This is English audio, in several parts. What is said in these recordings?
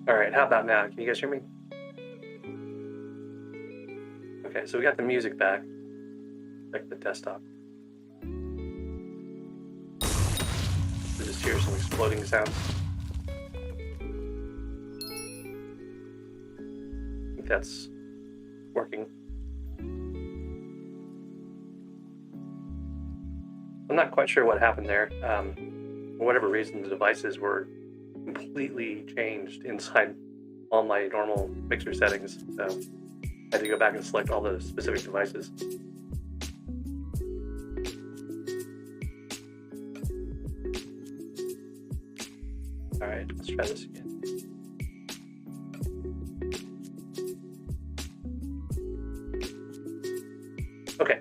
Alright, how about now? Can you guys hear me? Okay, so we got the music back. Check the desktop. So just hear some exploding sounds. I think that's working. I'm not quite sure what happened there. For whatever reason, the devices were completely changed inside all my normal mixer settings. So I had to go back and select all the specific devices. All right, let's try this again. Okay,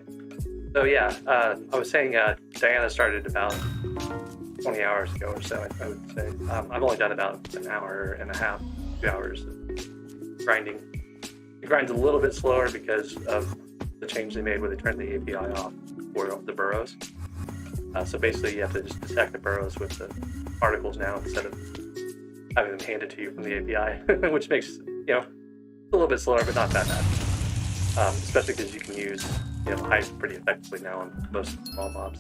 so yeah, I was saying Diana started about 20 hours ago or so, I would say. I've only done about an hour and a half, 2 hours of grinding. It grinds a little bit slower because of the change they made where they turned the API off for the burrows. So basically you have to just detect the burrows with the particles now instead of having them handed to you from the API, which makes, you know, a little bit slower, but not that bad. Especially because you can use, hive pretty effectively now on most small mobs.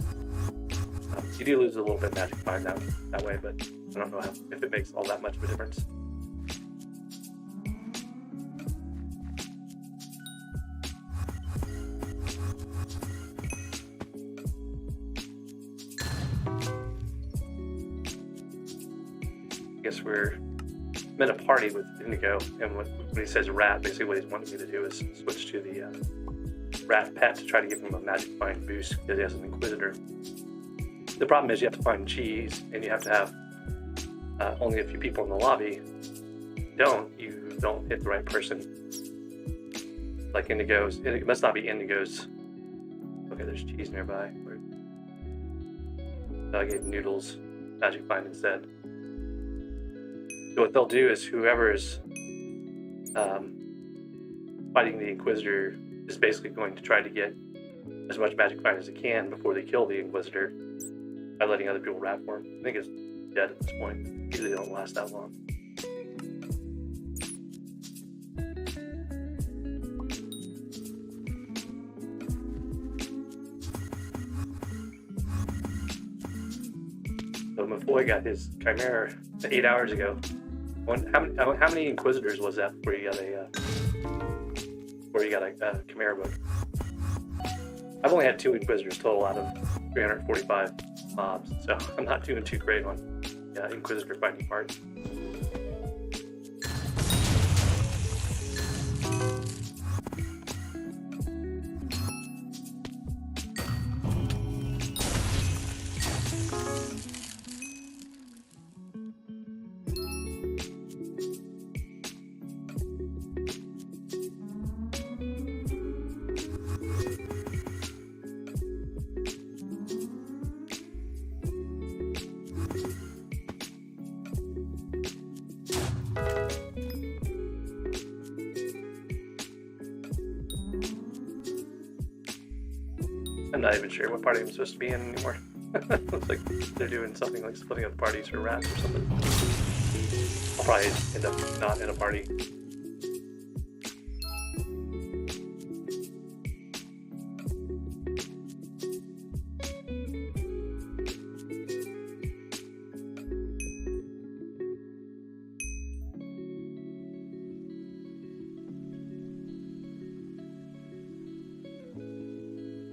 You do lose a little bit of magic find that way, but I don't know if it makes all that much of a difference. I guess I'm in a party with Indigo, and when he says rat, basically what he's wanting me to do is switch to the rat pet to try to give him a magic find boost because he has an Inquisitor. The problem is you have to find cheese, and you have to have only a few people in the lobby. You don't hit the right person. Like Indigo's, it must not be Indigo's. Okay, there's cheese nearby. So I gave Noodles magic find instead. So what they'll do is whoever is fighting the Inquisitor is basically going to try to get as much magic find as it can before they kill the Inquisitor by letting other people rat for him. I think it's dead at this point. Usually they don't last that long. So Mafoy got his Chimera 8 hours ago. How many Inquisitors was that before you got a Chimera book? I've only had 2 Inquisitors total out of 345 mobs, so I'm not doing too great on Inquisitor finding parts. I'm not even sure what party I'm supposed to be in anymore. Looks like they're doing something like splitting up parties for rats or something. I'll probably end up not in a party.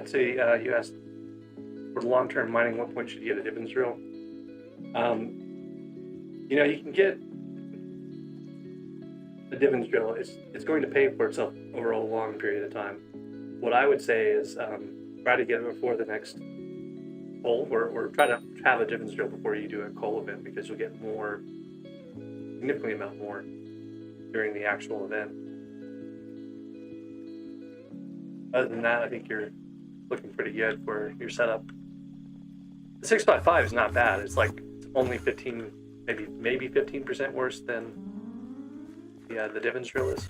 So you asked for long-term mining, what point should you get a Dibbins drill? You can get a Dibbins drill. It's going to pay for itself over a long period of time. What I would say is try to get it before the next coal, or try to have a Dibbins drill before you do a coal event, because you'll get more, significantly amount more during the actual event. Other than that, I think you're looking pretty good for your setup. The 6x5 is not bad. It's only 15, maybe 15% worse than the Dibbins drill is.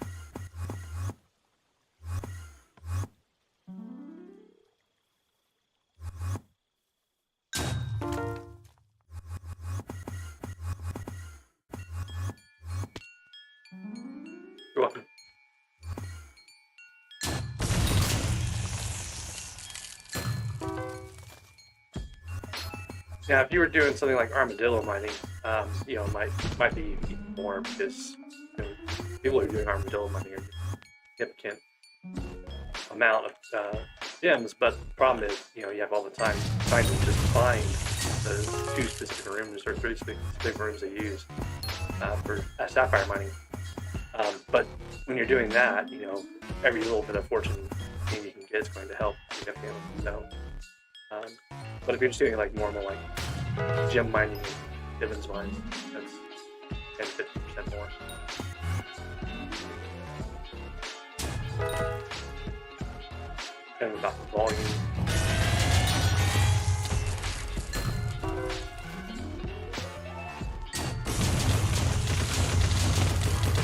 Now, if you were doing something like armadillo mining, you know, might be even more because you know, people who are doing armadillo mining are significant amount of gems. But the problem is, you know, you have all the time trying to just find the 2 specific rooms or 3 specific rooms they use for sapphire mining. But when you're doing that, you know, every little bit of fortune gain you can get is going to help significantly. So, but if you're just doing like normal like gem mining and dividends mines, that's 10-50% more. And about the volume.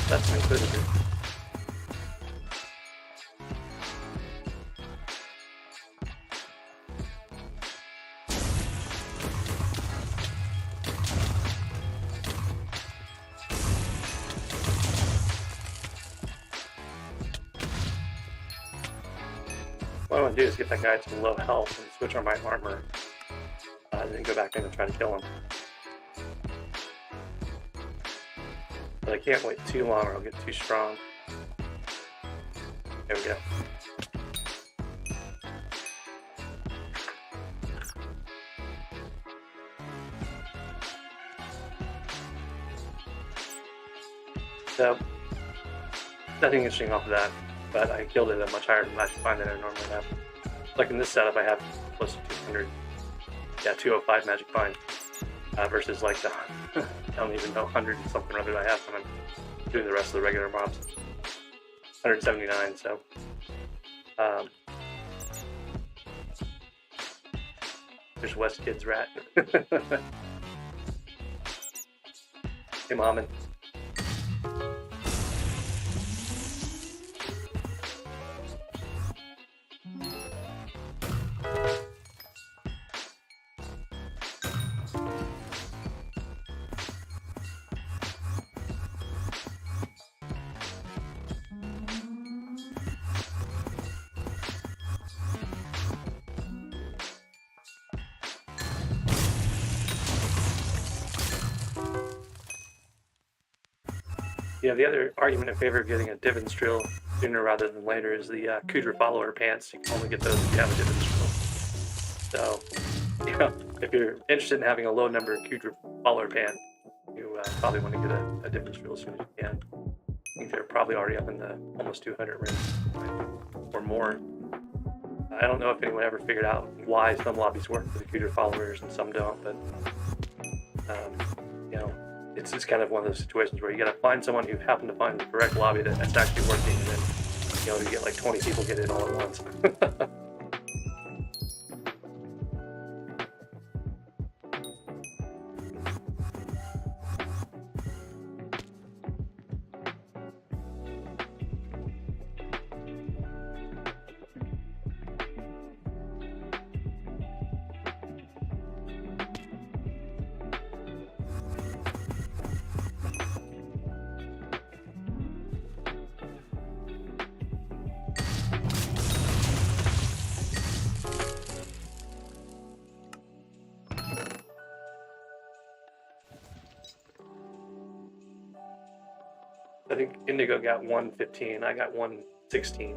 That's included here. What I want to do is get that guy to low health and switch on my armor, and then go back in and try to kill him. But I can't wait too long or I'll get too strong. There we go. So, nothing interesting off of that, but I killed it at a much higher match find than I normally have. Like in this setup, I have close to 200, 205 magic find, versus like the, I don't even know, 100 and something or other I have when I'm doing the rest of the regular mobs. 179, so. There's West Kid's rat. Hey, Momin. Yeah, the other argument in favor of getting a Divin's Drill sooner rather than later is the Kudra follower pants. You can only get those if you have a Divin's Drill. So, you know, if you're interested in having a low number of Kudra follower pant, you probably want to get a Divin's Drill as soon as you can. I think they're probably already up in the almost 200 range or more. I don't know if anyone ever figured out why some lobbies work for the Kudra followers and some don't, but you know, it's just kind of one of those situations where you got to find someone who happened to find the correct lobby that's actually working, and then, you know, you get like 20 people get in all at once. I think Indigo got 115, I got 116.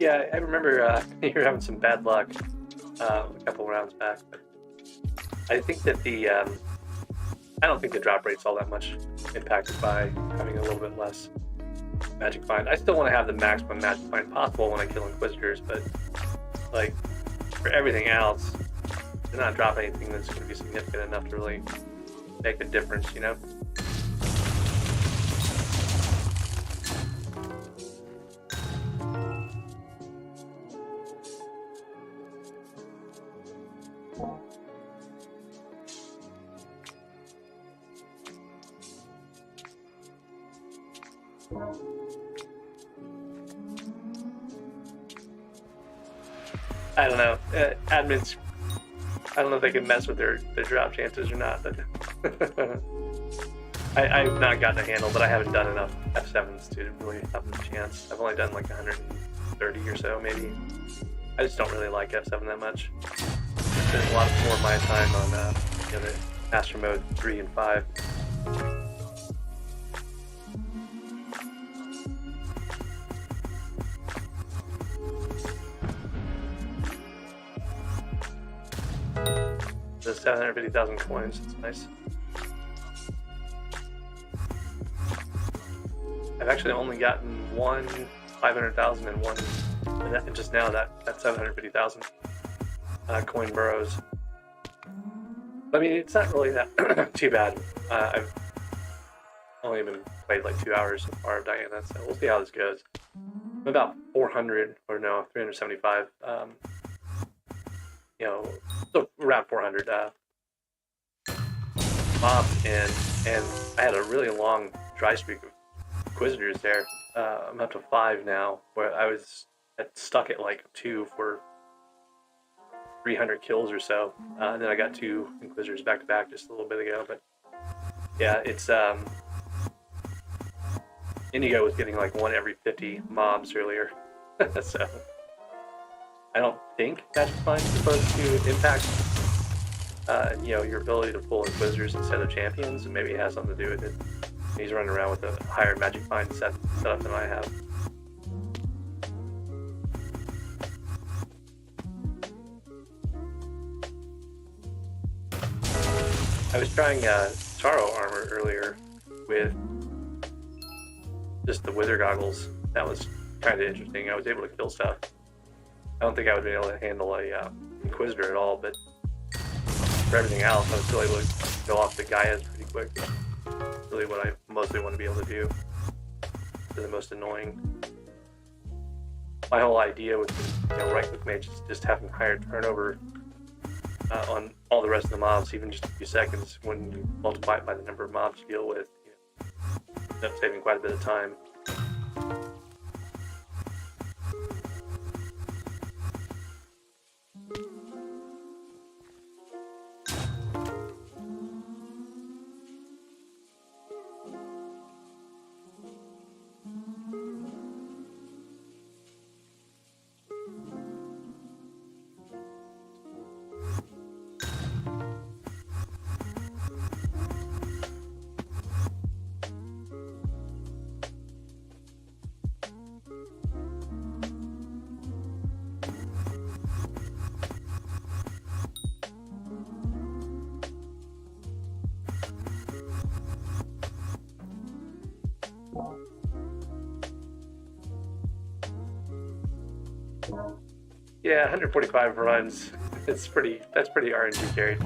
Yeah, I remember you were having some bad luck a couple rounds back, but I think that I don't think the drop rate's all that much impacted by having a little bit less magic find. I still want to have the maximum magic find possible when I kill Inquisitors, but like for everything else, they're not dropping anything that's going to be significant enough to really make a difference, you know? I don't know. Admins, I don't know if they can mess with their drop chances or not, but I've not gotten a handle, but I haven't done enough F7s to really have a chance. I've only done like 130 or so, maybe. I just don't really like F7 that much. I spend a lot more of my time on the Master Mode 3 and 5. The 750,000 coins, it's nice. I've actually only gotten one 500,000 and one, and just now that 750,000 coin burrows. I mean, it's not really that too bad. I've only been played like 2 hours so far of Diana, so we'll see how this goes. I'm about 400, or no, 375. So around 400 mobs in, and I had a really long dry streak of Inquisitors there. I'm up to 5 now, where I was stuck at like 2 for 300 kills or so. And then I got 2 Inquisitors back to back just a little bit ago. But yeah, it's Indigo was getting like 1 every 50 mobs earlier, so. I don't think Magic Find is supposed to impact, your ability to pull Inquisitors instead of Champions, and maybe it has something to do with it. He's running around with a higher Magic Find setup than I have. I was trying Taro armor earlier with just the Wither Goggles. That was kind of interesting. I was able to kill stuff. I don't think I would be able to handle a Inquisitor at all, but for everything else, I was still able to go off the Gaias pretty quick. That's really what I mostly want to be able to do. They're the most annoying. My whole idea with right-click mage is just having higher turnover on all the rest of the mobs, even just a few seconds. When you multiply it by the number of mobs you deal with, you end up saving quite a bit of time. Yeah, 145 runs. That's pretty RNG carried.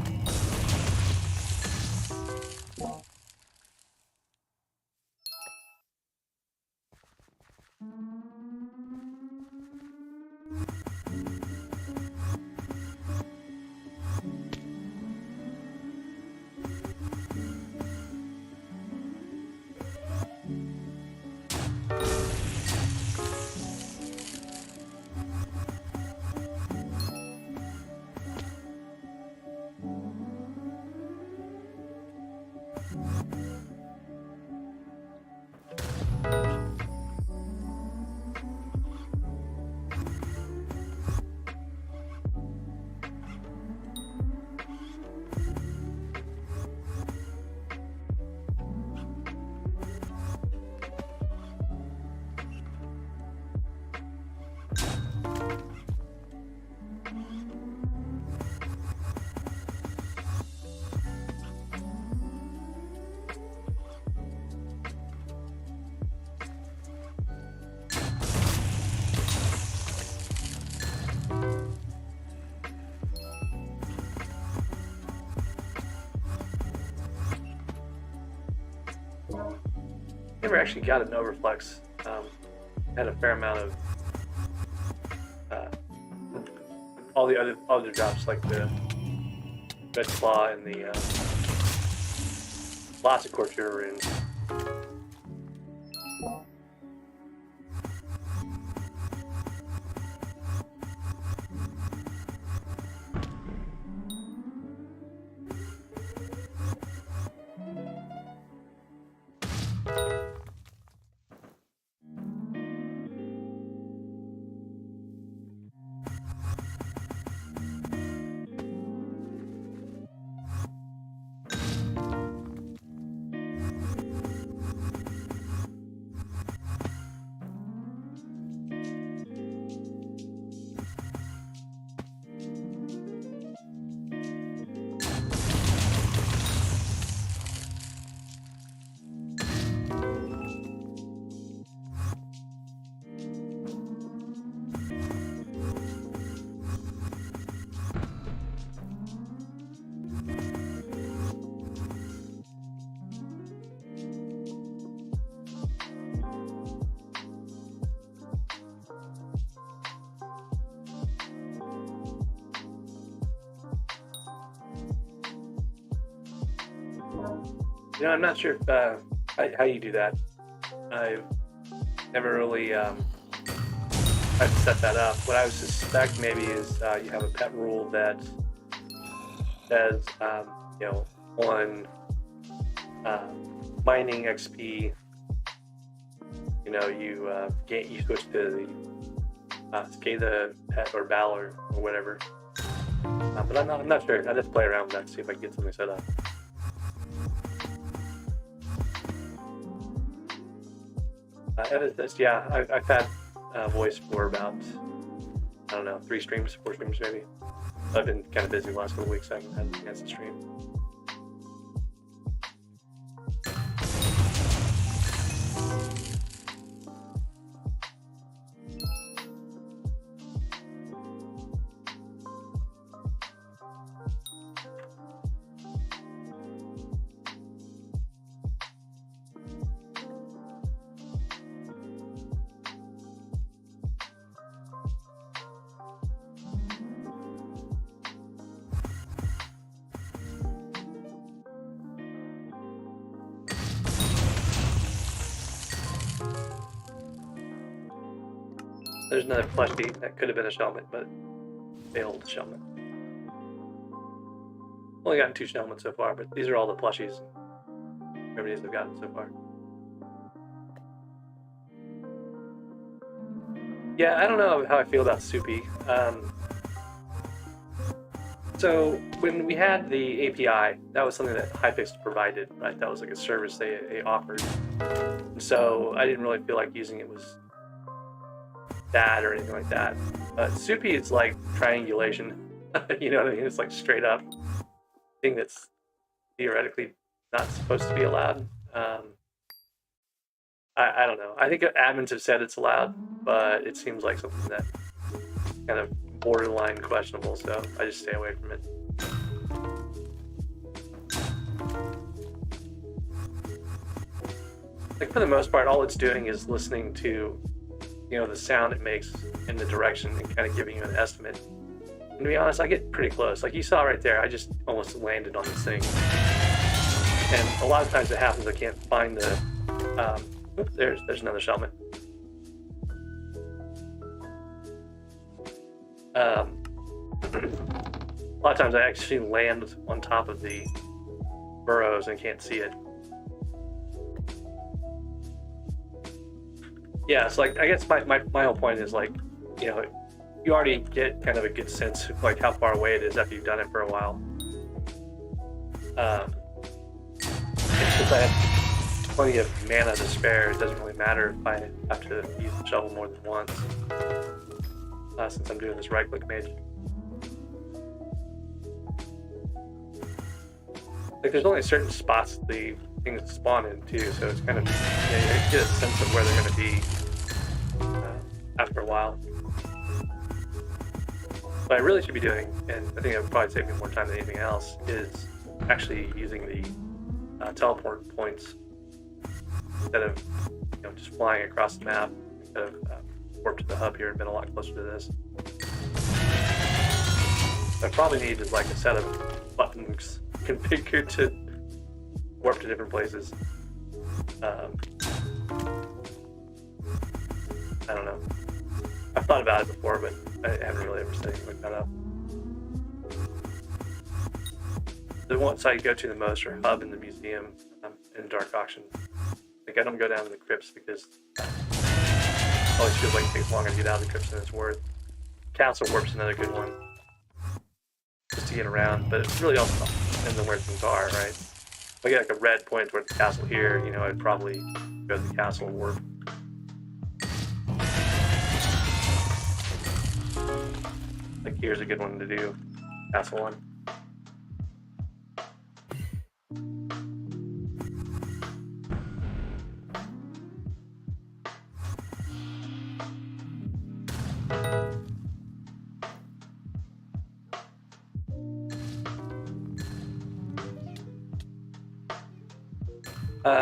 never actually got an overflex. Had a fair amount of all the other drops, like the red claw and the lots of Cortura runes. You know, I'm not sure if, how you do that. I've never really tried to set that up. What I would suspect maybe is you have a pet rule that says, you know, on mining XP, you know, you switch to the Skada pet or Valor or whatever. But I'm not sure. I'll just play around with that, see if I can get something set up. Yeah, I've had voice for about, I don't know, 4 streams maybe. I've been kind of busy the last couple of weeks, so I haven't had a chance to stream. There's another plushie that could have been a Shelmet, but failed Shelmet. Only gotten 2 Shelmets so far, but these are all the plushies and remedies I've gotten so far. Yeah, I don't know how I feel about Soupy. So when we had the API, that was something that Hypixel provided, right? That was like a service they offered. And so I didn't really feel like using it was that or anything like that. Soupy is like triangulation. You know what I mean? It's like straight up thing that's theoretically not supposed to be allowed. I don't know. I think admins have said it's allowed, but it seems like something that kind of borderline questionable, so I just stay away from it. Like for the most part, all it's doing is listening to, you know, the sound it makes in the direction and kind of giving you an estimate. And to be honest, I get pretty close. Like you saw right there, I just almost landed on this thing. And a lot of times it happens, I can't find the, oops, there's another Shelmet. A lot of times I actually land on top of the burrows and can't see it. Yeah, it's like, I guess my whole point is like, you know, you already get kind of a good sense of like how far away it is after you've done it for a while. Since I have plenty of mana to spare, it doesn't really matter if I have to use the shovel more than once. Since I'm doing this right-click mage. Like there's only certain spots the things spawn in too, so it's kind of, you know, you get a sense of where they're going to be after a while. What I really should be doing, and I think it would probably save me more time than anything else, is actually using the teleport points instead of just flying across the map. Instead of warp to the hub here and been a lot closer to this. What I probably need is like a set of buttons configured to warp to different places. I don't know. I've thought about it before, but I haven't really ever set anything like that up. The one site you go to the most are Hub and the Museum and Dark Auction. Like I don't go down to the crypts because it always feels like it takes longer to get out of the crypts than it's worth. Castle Warp's another good one, just to get around, but it really also depends on where things are, right? If I get like a red point toward the castle here, I'd probably go to the castle warp. Like here's a good one to do, castle one.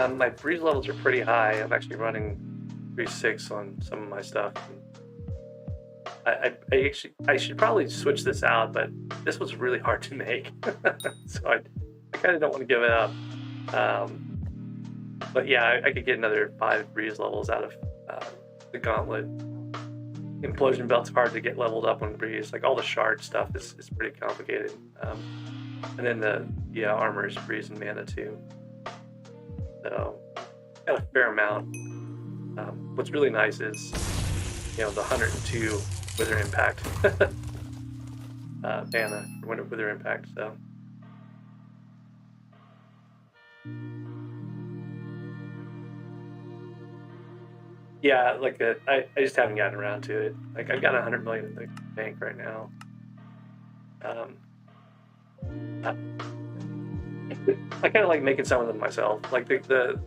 My breeze levels are pretty high. I'm actually running 3.6 on some of my stuff. I should probably switch this out, but this was really hard to make, so I kind of don't want to give it up. But yeah, I could get another 5 breeze levels out of the gauntlet. Implosion belt's hard to get leveled up on breeze. Like all the shard stuff is pretty complicated. And then the armor is breeze and mana too. So got a fair amount. What's really nice is the 102 Wither Impact mana for Wither Impact. So yeah, like I just haven't gotten around to it. Like I've got 100 million in the bank right now. I kind of like making some of them myself. Like the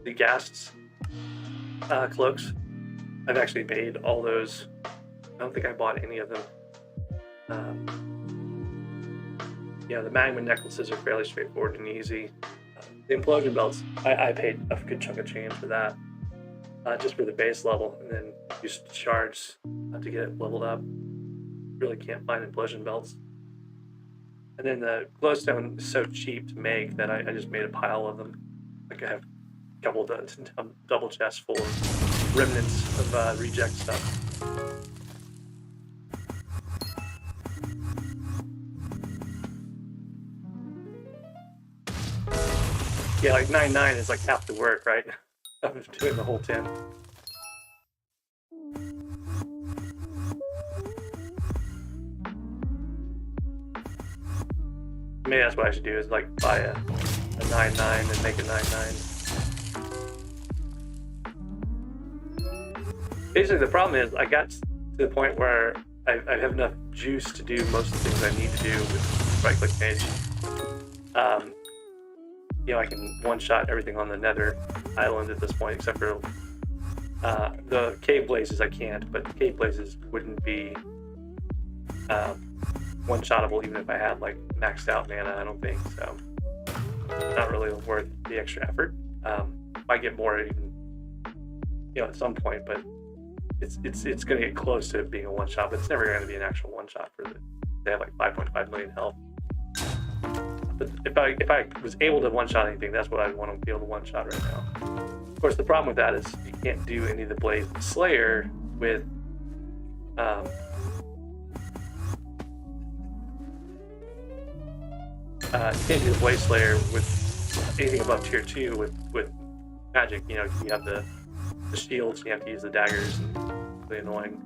ghasts cloaks, I've actually made all those. I don't think I bought any of them. The magma necklaces are fairly straightforward and easy. The implosion belts, I paid a good chunk of change for that, just for the base level, and then used shards to get it leveled up. Really can't find implosion belts. And then the glowstone is so cheap to make that I just made a pile of them. Like I have a couple of double chests full of remnants of reject stuff. Yeah, like 9.9 is like half the work, right? I'm doing the whole 10. Maybe that's what I should do, is like buy a 9.9 and make a 9.9. Basically, the problem is I got to the point where I have enough juice to do most of the things I need to do with right-click mage. I can one-shot everything on the Nether Island at this point, except for the cave blazes. I can't, but the cave blazes wouldn't be one-shottable even if I had like maxed out mana. I don't think so. Not really worth the extra effort. Might get more even, at some point, but it's going to get close to being a one-shot, but it's never going to be an actual one-shot they have like 5.5 million health. But if I was able to one-shot anything, that's what I want to be able to one-shot right now. Of course, the problem with that is you can't do any of the Blaze Slayer with you can't do the Blaze Slayer with anything above tier 2 with magic. You have the shields, you have to use the daggers, and it's really annoying.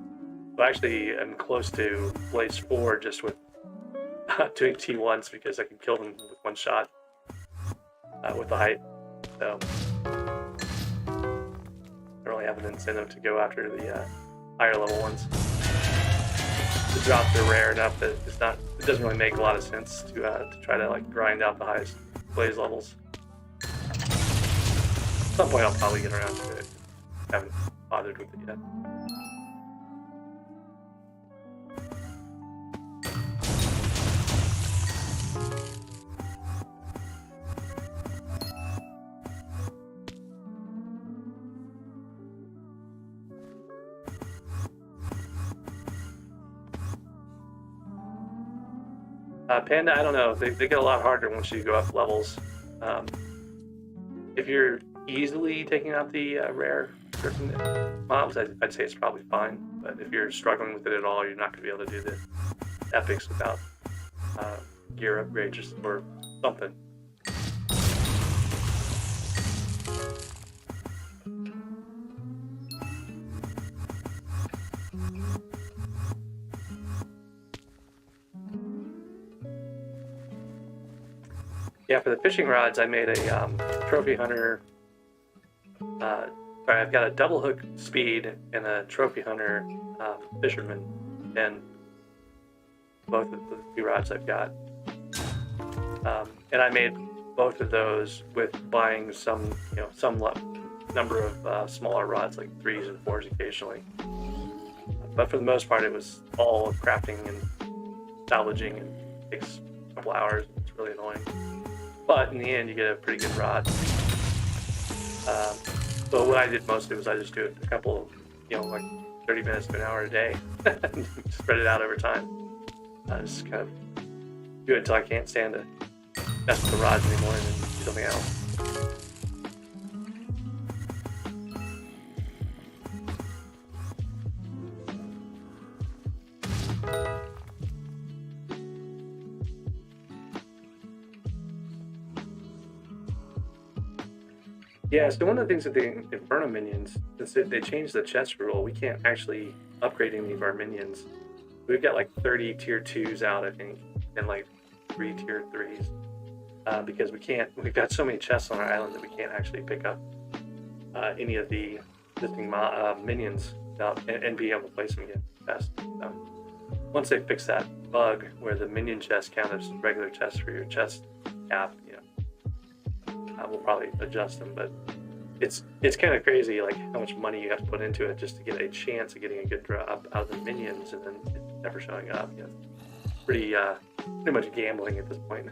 So actually, I'm close to Blaze 4 just with doing T1s because I can kill them with one shot with the height. So I don't really have an incentive to go after the higher level ones. The drops are rare enough that it doesn't really make a lot of sense to try to like grind out the highest blaze levels. At some point I'll probably get around to it. I haven't bothered with it yet. Panda, I don't know. They get a lot harder once you go up levels. Um, if you're easily taking out the rare certain mobs, I'd say it's probably fine. But if you're struggling with it at all, you're not going to be able to do the epics without gear upgrades or something. Yeah, for the fishing rods, I made a trophy hunter. Sorry, I've got a double hook speed and a trophy hunter fisherman, and both of the two rods I've got. And I made both of those with buying some number of smaller rods, like 3s and 4s occasionally. But for the most part, it was all crafting and salvaging, and it takes a couple hours. It's really annoying. But in the end, you get a pretty good rod. So what I did mostly was I just do it a couple, like 30 minutes to an hour a day, and spread it out over time. I just kind of do it until I can't stand to mess with the rods anymore and then do something else. Yeah, so one of the things with the Inferno minions is that they changed the chest rule. We can't actually upgrade any of our minions. We've got like 30 tier 2s out, I think, and like 3 tier 3s. Because we've got so many chests on our island that we can't actually pick up any of the existing minions and be able to place them again fast. Once they fix that bug where the minion chests count as regular chests for your chest cap, we'll probably adjust them, but it's kind of crazy, like how much money you have to put into it just to get a chance of getting a good drop out of the minions, and then it's never showing up. Pretty much gambling at this point.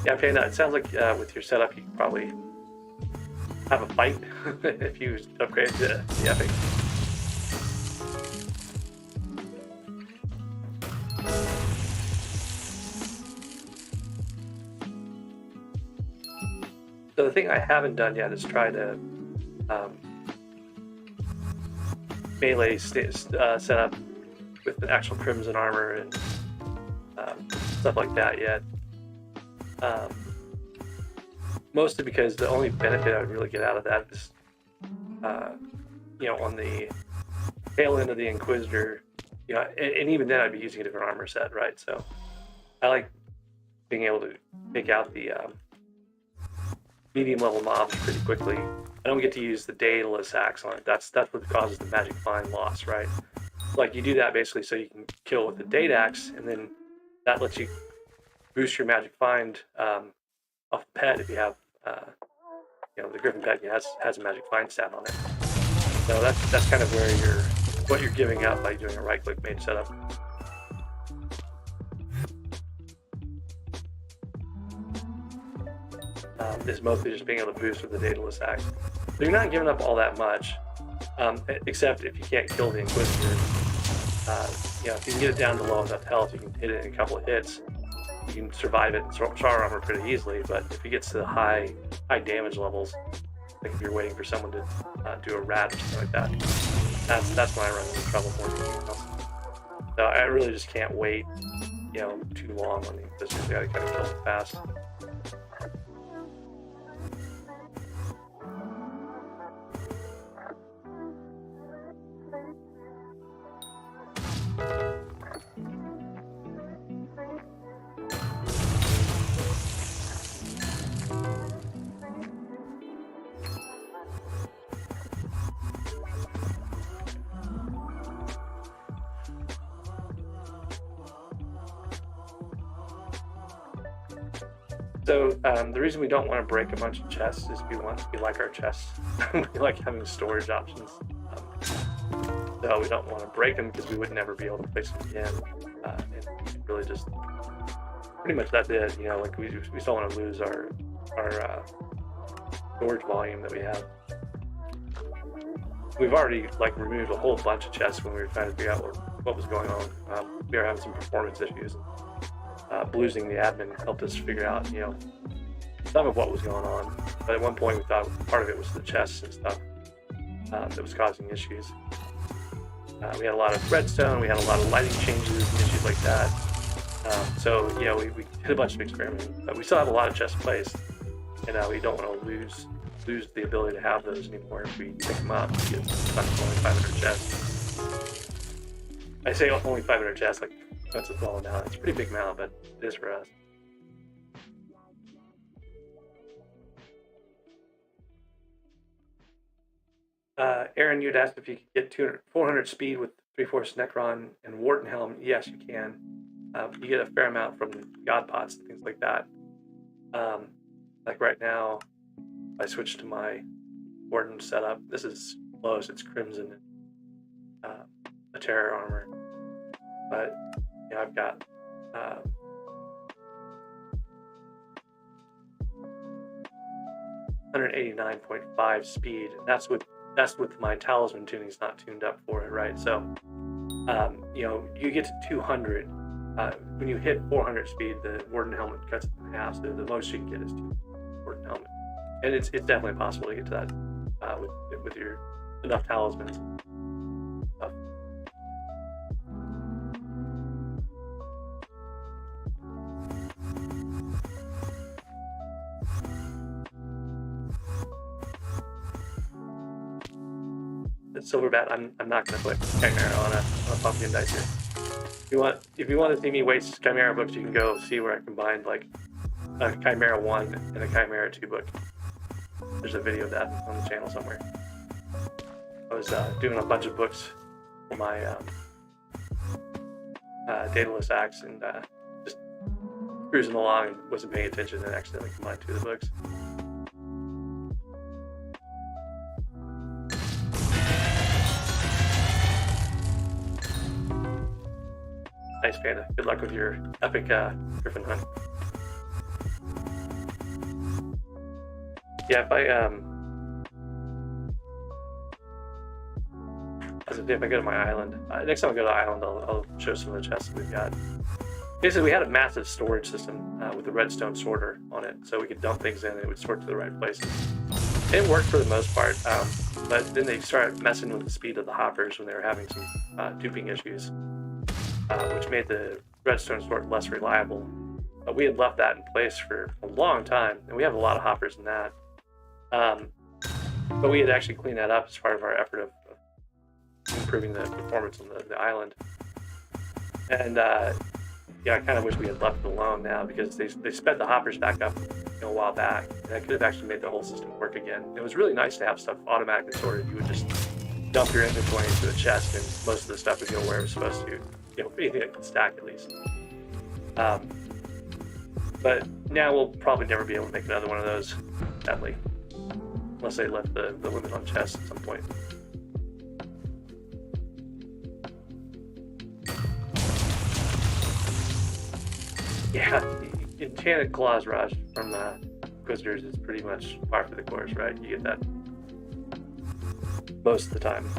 Yeah, Panda, it sounds like with your setup, you could probably have a fight if you upgrade the epic. So the thing I haven't done yet is try to melee set up with the actual crimson armor and stuff like that yet. Mostly because the only benefit I would really get out of that is, on the tail end of the Inquisitor, and even then I'd be using a different armor set, right? So I like being able to take out the medium level mobs pretty quickly. I don't get to use the Daedalus axe on it. That's what causes the magic find loss, right? Like you do that basically so you can kill with the Date axe, and then that lets you boost your magic find off the pet if you have the Griffin pet has a magic find stat on it. So that's kind of where what you're giving up by doing a right click mage setup. Is mostly just being able to boost with the Daedalus axe. So you're not giving up all that much, except if you can't kill the Inquisitor. If you can get it down to low enough health, you can hit it in a couple of hits. You can survive it in char armor pretty easily, but if it gets to the high damage levels, like if you're waiting for someone to do a rat or something like that, that's when I run into trouble more than anything else. So I really just can't wait, too long on the Inquisitor. You gotta kind of kill it fast. So the reason we don't want to break a bunch of chests is we like our chests. We like having storage options. So we don't want to break them because we would never be able to place them again. And really just pretty much that's it. Like we still want to lose our storage volume that we have. we've already like removed a whole bunch of chests when we were trying to figure out what was going on. We were having some performance issues. Bluesing the admin helped us figure out, some of what was going on. But at one point we thought part of it was the chests and stuff that was causing issues. We had a lot of redstone, we had a lot of lighting changes and issues like that. So we did a bunch of experimenting, but we still have a lot of chests placed, and we don't want to lose the ability to have those anymore if we pick them up. We get stuck with only 500 chests. I say only 500 chests, like that's a small amount. It's a pretty big amount, but it is for us. Aaron, you'd asked if you could get 400 speed with 3/4 Necron and Warden Helm. Yes, you can. You get a fair amount from God Pots and things like that. Like right now, if I switch to my Warden setup, this is close. It's Crimson and a Terror armor. But I've got 189.5 speed. That's with my talisman tuning's not tuned up for it, right? So you get to 200 when you hit 400 speed. The Warden helmet cuts it in half, so the most you can get is 2 Warden helmet, and it's definitely possible to get to that with your enough talismans. Silverbat, I'm not going to put Chimera on a pumpkin dice here. If you want to see me waste Chimera books, you can go see where I combined like a Chimera 1 and a Chimera 2 book. There's a video of that on the channel somewhere. I was doing a bunch of books for my Daedalus Axe and just cruising along and wasn't paying attention and accidentally combined 2 of the books. Nice, Panda. Good luck with your epic griffin hunt. Yeah, if I go to my island, next time I go to the island, I'll show some of the chests that we've got. Basically, we had a massive storage system with a redstone sorter on it, so we could dump things in and it would sort to the right places. It worked for the most part, but then they started messing with the speed of the hoppers when they were having some duping issues. Which made the redstone sort less reliable. But we had left that in place for a long time, and we have a lot of hoppers in that. But we had actually cleaned that up as part of our effort of improving the performance on the island. And I kind of wish we had left it alone now, because they sped the hoppers back up a while back, and that could have actually made the whole system work again. It was really nice to have stuff automatically sorted. You would just dump your inventory into a chest, and most of the stuff would go where it was supposed to. Anything that can stack at least. But now we'll probably never be able to make another one of those, sadly, unless they left the limit on chests at some point. Yeah, the Enchanted Claws Rush from Inquisitors is pretty much par for the course, right? You get that most of the time.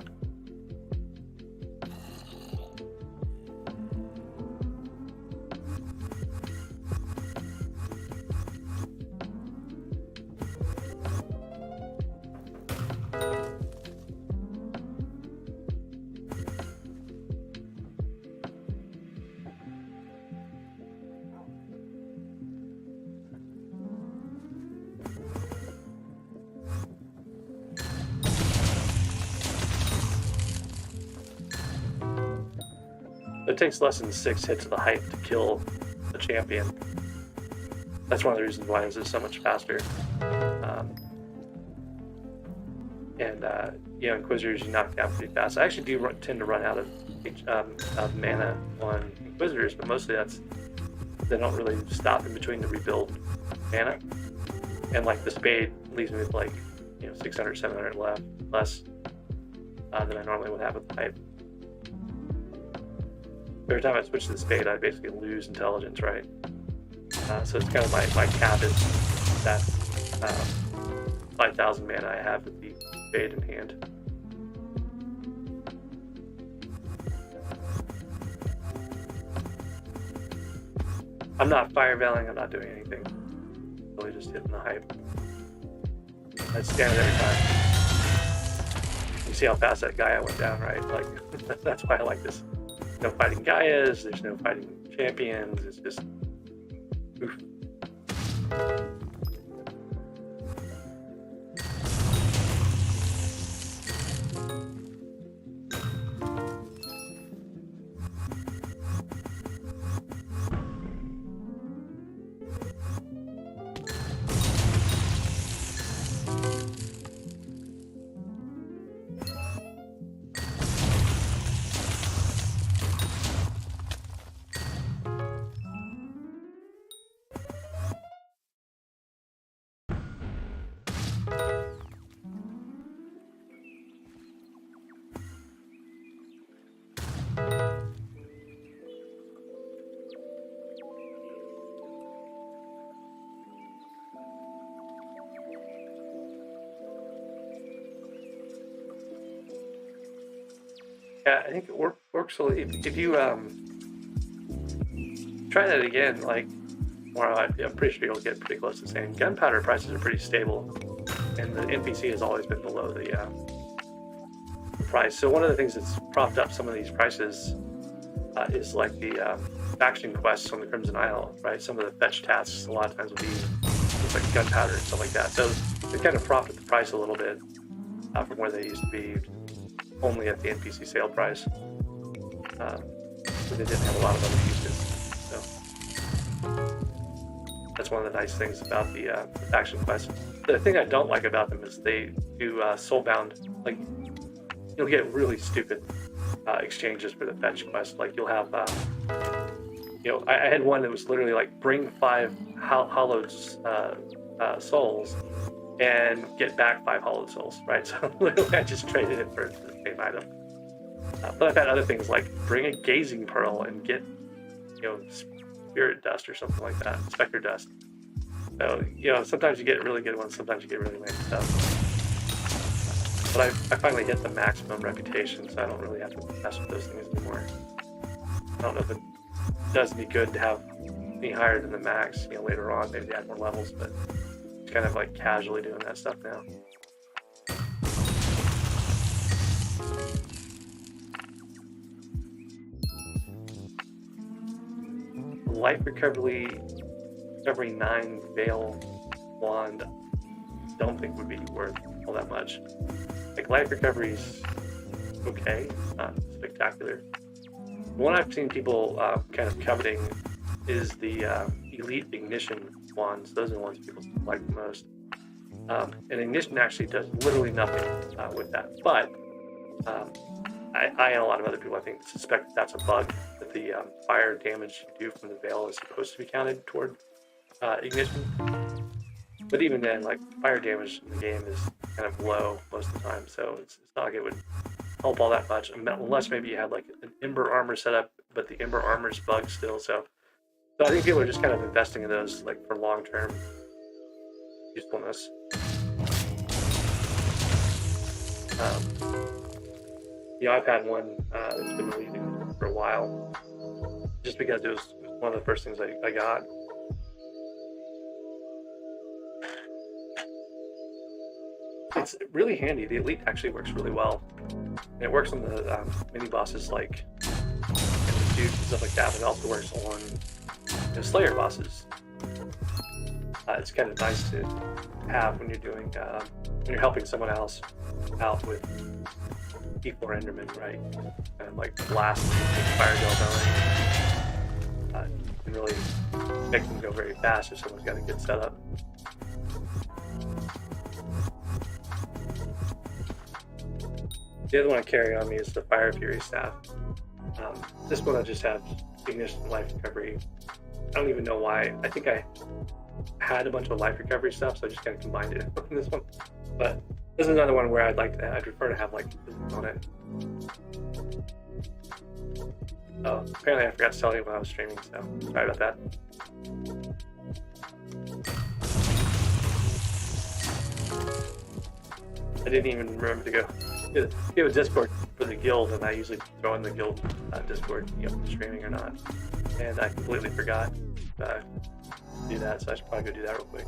It takes less than 6 hits of the hype to kill the champion. That's one of the reasons why this is so much faster. Inquisitors you knock down pretty fast. I actually do tend to run out of mana on Inquisitors, but mostly they don't really stop in between to rebuild mana. And like the Spade leaves me with 600, 700 less than I normally would have with the hype. Every time I switch to the Spade, I basically lose intelligence, right? So it's kind of my cap is that 5,000 mana I have with the Spade in hand. I'm not fire veiling, I'm not doing anything. Really just hitting the hype. I stand it every time. You see how fast that Gaia went down, right? Like, that's why I like this. No fighting Gaias, there's no fighting champions, it's just oof. Yeah, I think it works. If you try that again, like tomorrow, I'm pretty sure you'll get pretty close to the same. Gunpowder prices are pretty stable, and the NPC has always been below the price. So one of the things that's propped up some of these prices is like the faction quests on the Crimson Isle, right? Some of the fetch tasks a lot of times will be just like gunpowder and stuff like that. So they kind of propped up the price a little bit from where they used to be only at the NPC sale price. But they didn't have a lot of other uses. So that's one of the nice things about the faction quests. The thing I don't like about them is they do soulbound. Like, you'll get really stupid exchanges for the fetch quest. Like, you'll have, I had one that was literally like bring 5 hollowed souls and get back 5 hollowed souls, right? So literally I just traded it for the same item. But I've had other things like bring a gazing pearl and get, spirit dust or something like that, specter dust. So, sometimes you get really good ones, sometimes you get really lame stuff. But I finally hit the maximum reputation, so I don't really have to mess with those things anymore. I don't know if it does me good to have me higher than the max, later on, maybe add more levels, but it's kind of like casually doing that stuff now. Life recovery 9 veil wand, don't think would be worth all that much. Like, life recovery's okay, not spectacular. The one I've seen people kind of coveting is the elite ignition wands. Those are the ones people like the most. And ignition actually does literally nothing with that. But I and a lot of other people, I think, suspect that's a bug, that the fire damage you do from the veil is supposed to be counted toward ignition. But even then, like, fire damage in the game is kind of low most of the time, so it's not like it would help all that much, unless maybe you had like an Ember armor set up, but the Ember armor's bugged still. So I think people are just kind of investing in those like for long-term usefulness. I've had one that's been leaving for a while, just because it was one of the first things I got. It's really handy. The elite actually works really well. And it works on the mini bosses like Duke and stuff like that, but it also works on Slayer bosses. It's kind of nice to have when you're doing when you're helping someone else out with E4 Enderman, right? And like blast fire going. You can really make them go very fast if someone's got a good setup. The other one I carry on me is the Fire Fury staff. This one I just have ignition and life recovery. I don't even know why. I think I had a bunch of life recovery stuff, so I just kind of combined it in this one. But this is another one where I'd prefer to have like on it. Oh, apparently I forgot to tell you when I was streaming, so sorry about that. I didn't even remember to go we have a Discord for the guild, and I usually throw in the guild Discord, streaming or not. And I completely forgot to do that, so I should probably go do that real quick.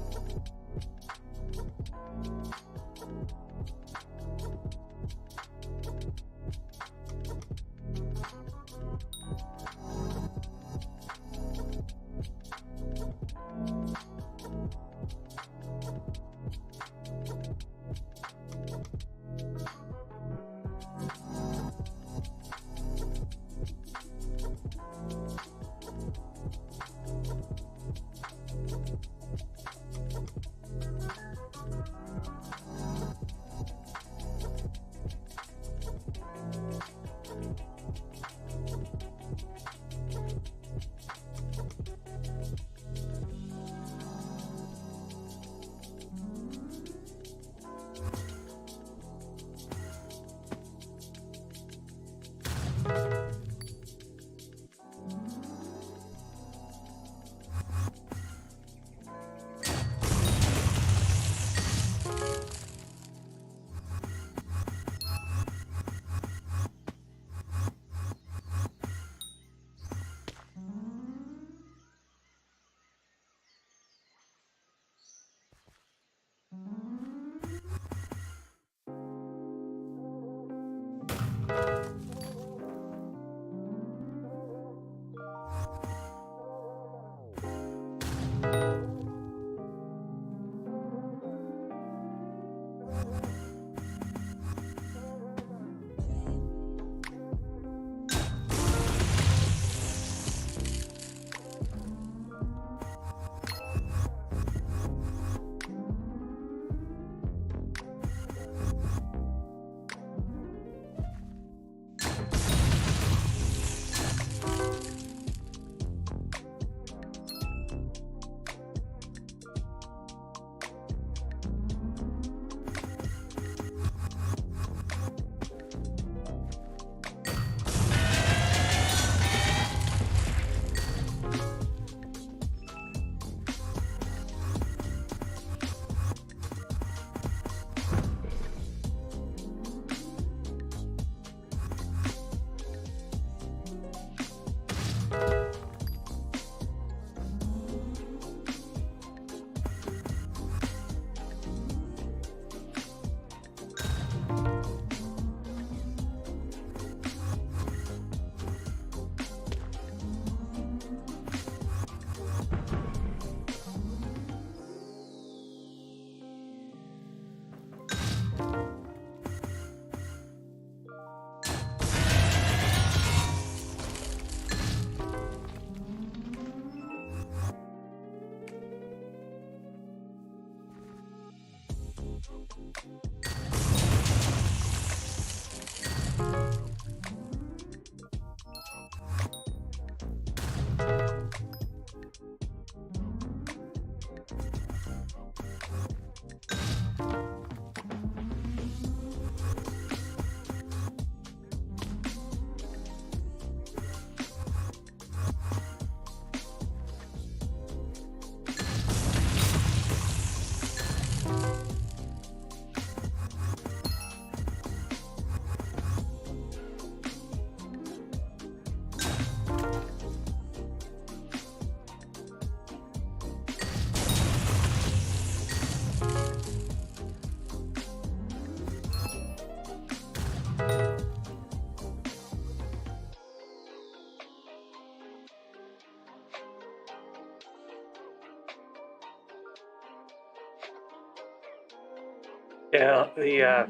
Yeah, the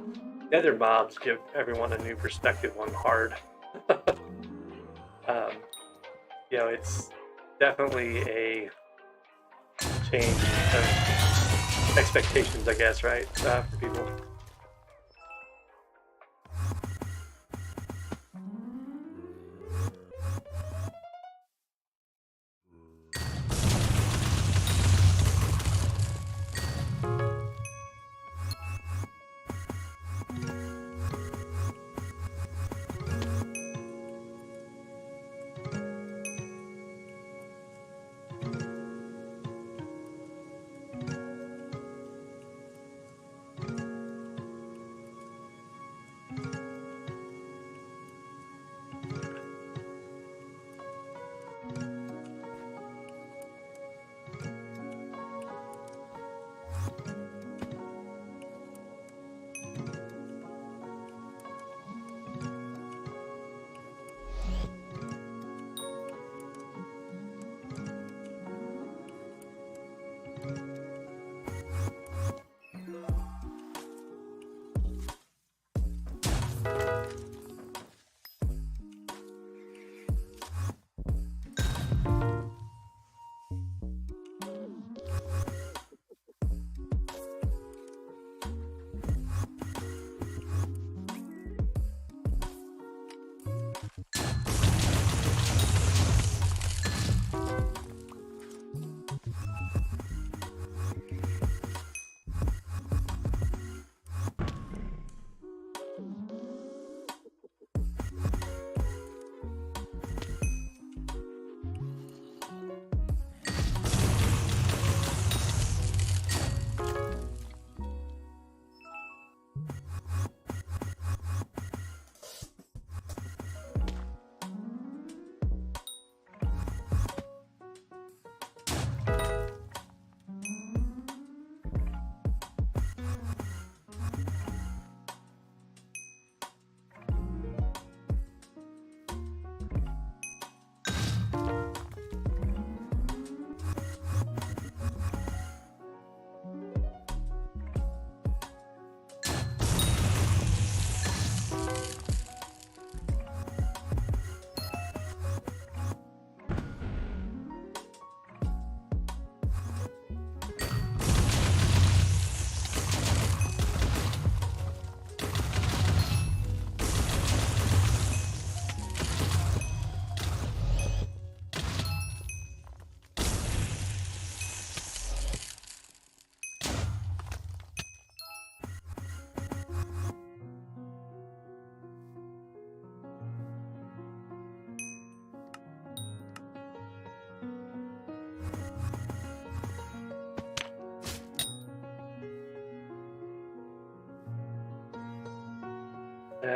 other mobs give everyone a new perspective on hard. um, it's definitely a change of expectations, I guess, right, for people.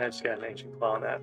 I just got an ancient claw on that.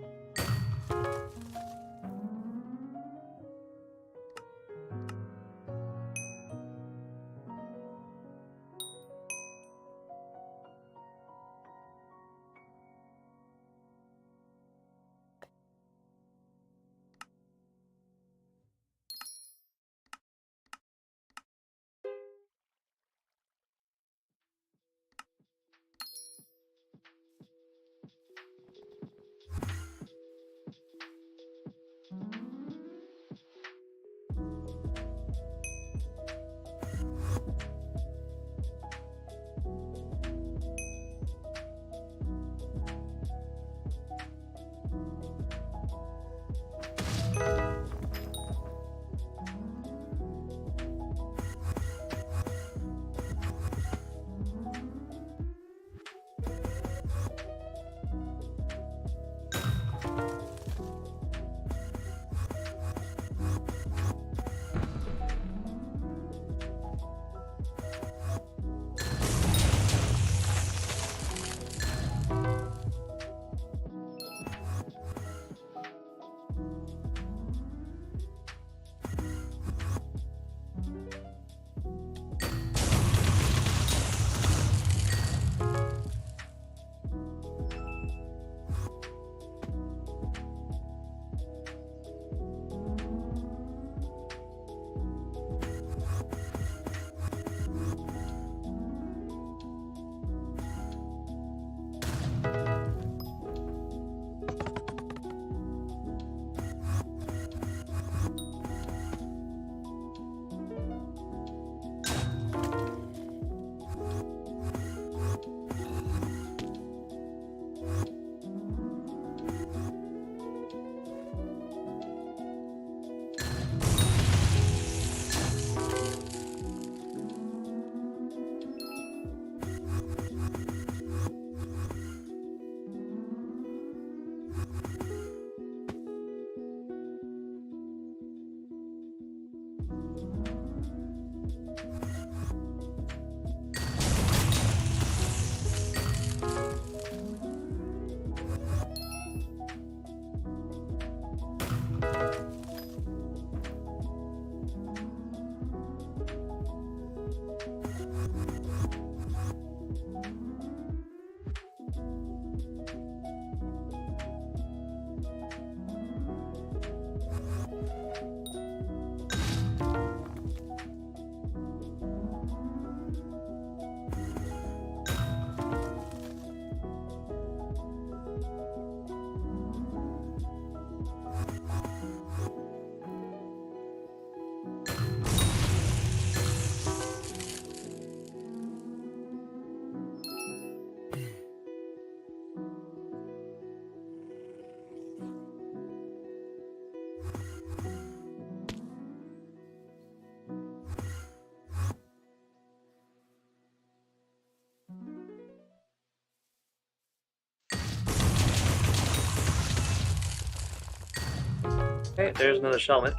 Okay, there's another shellman.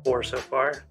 4 so far.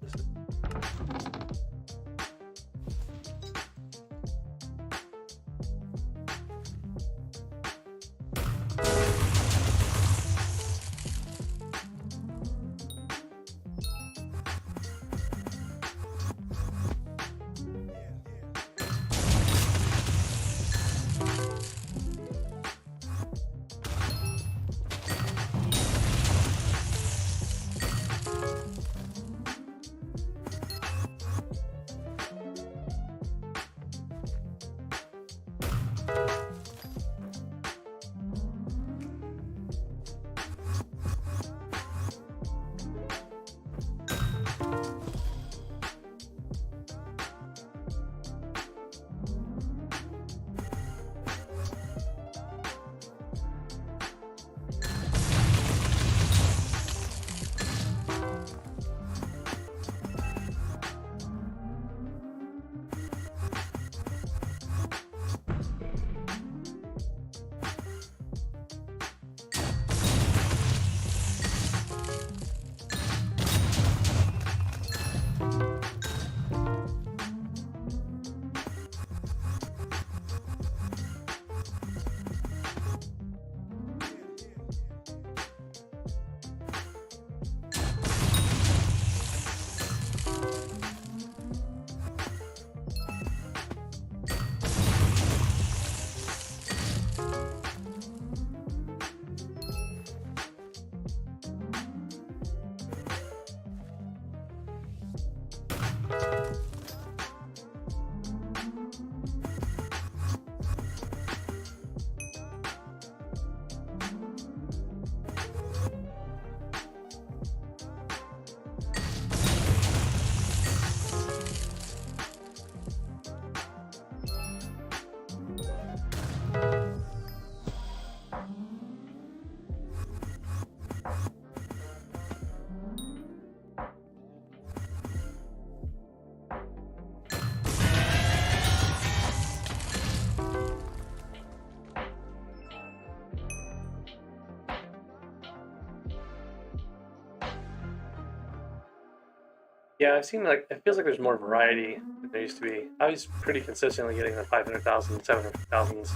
Yeah, I've seen like it feels like there's more variety than there used to be. I was pretty consistently getting the 500,000, 700,000s.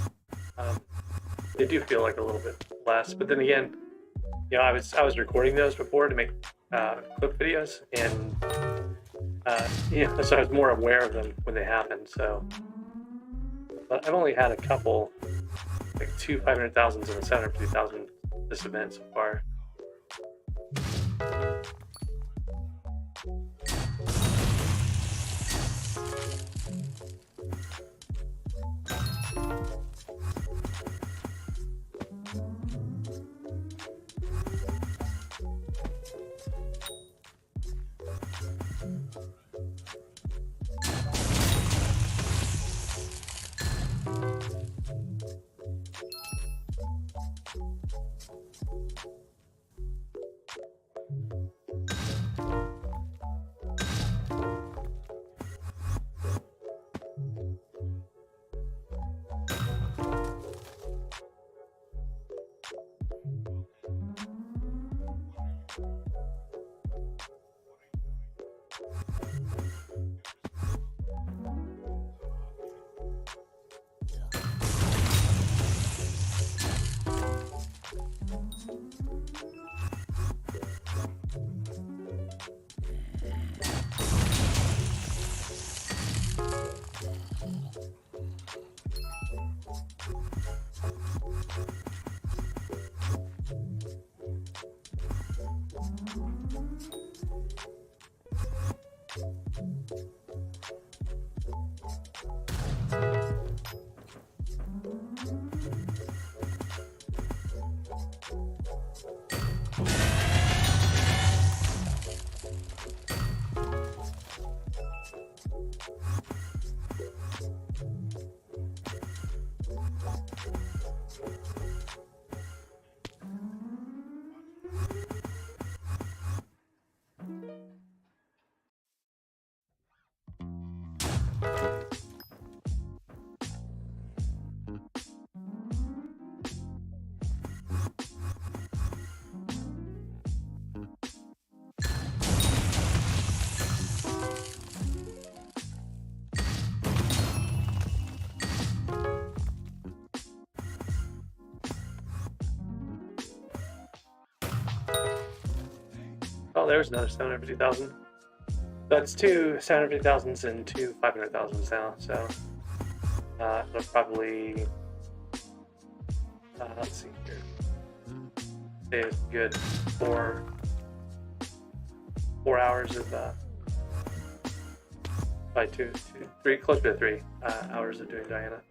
They do feel like a little bit less, but then again, you know, I was recording those before to make clip videos, and you know, so I was more aware of them when they happened. So, but I've only had a couple, like 2 500,000s and a 750,000 this event so far. Oh, there's another 750,000. That's two 750,000s and two 500,000s now. So it'll probably let's see here. It's good 4 hours of by three, close to 3 hours of doing Diana.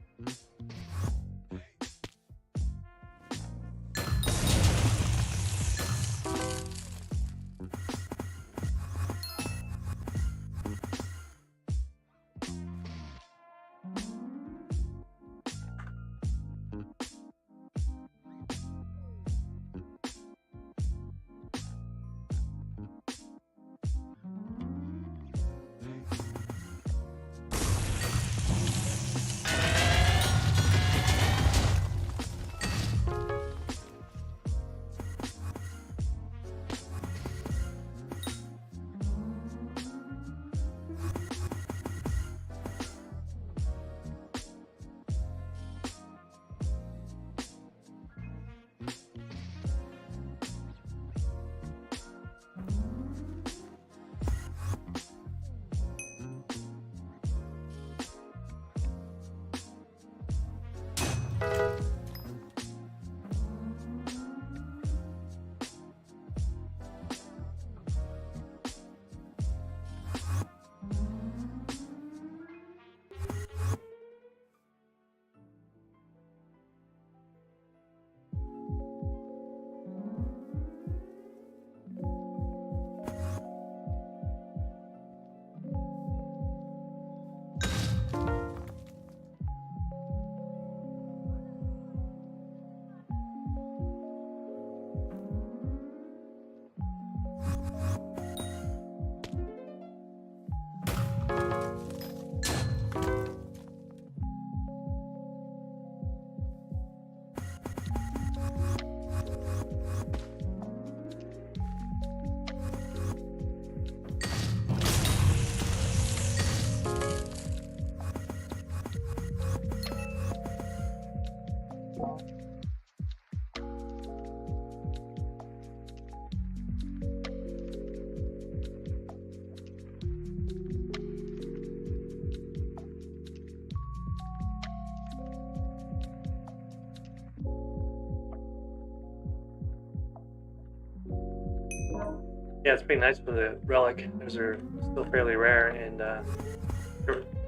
Yeah, it's pretty nice for the relic. Those are still fairly rare, and I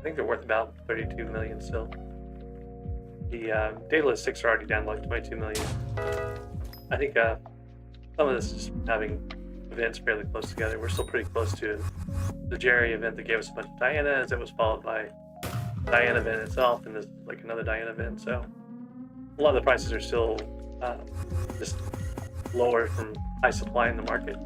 think they're worth about 32 million still. The Daedalus 6 are already down to like 22 million. I think some of this is having events fairly close together. We're still pretty close to the Jerry event that gave us a bunch of Dianas. That was followed by Diana event itself, and this like another Diana event. So a lot of the prices are still just lower from high supply in the market.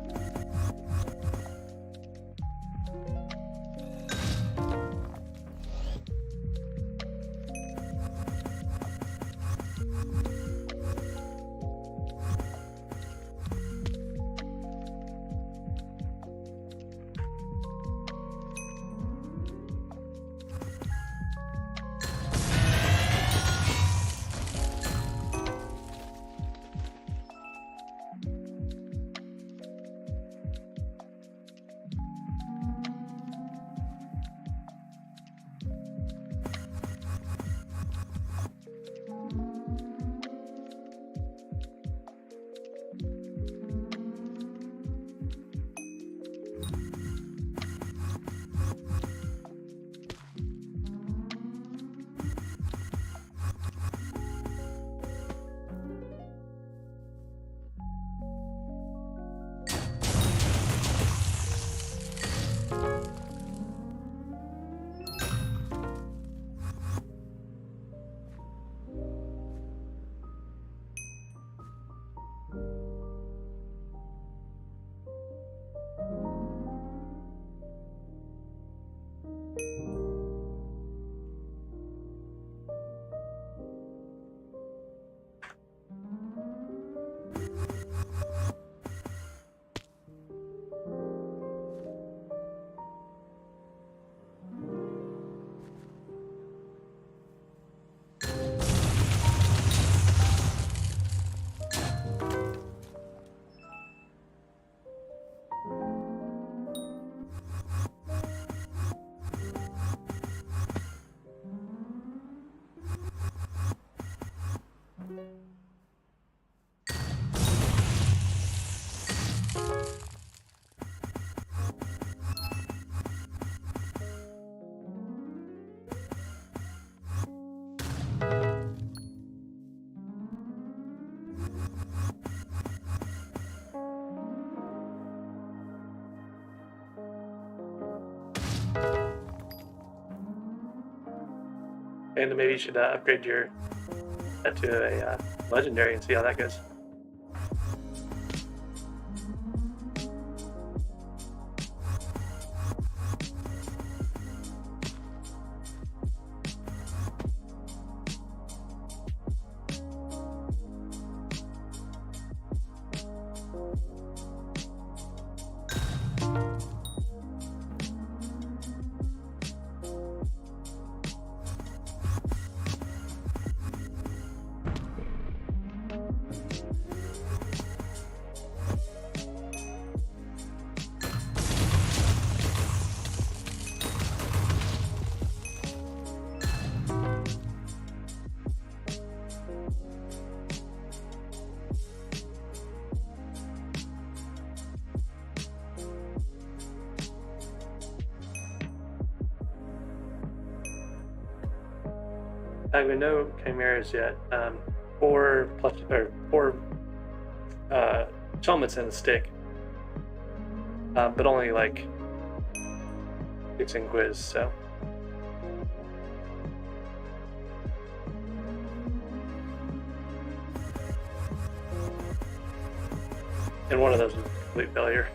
And maybe you should upgrade your to a legendary and see how that goes. I have no chimeras yet. 4 helmets and a stick, but only like 6 in quiz. So and one of those was a complete failure.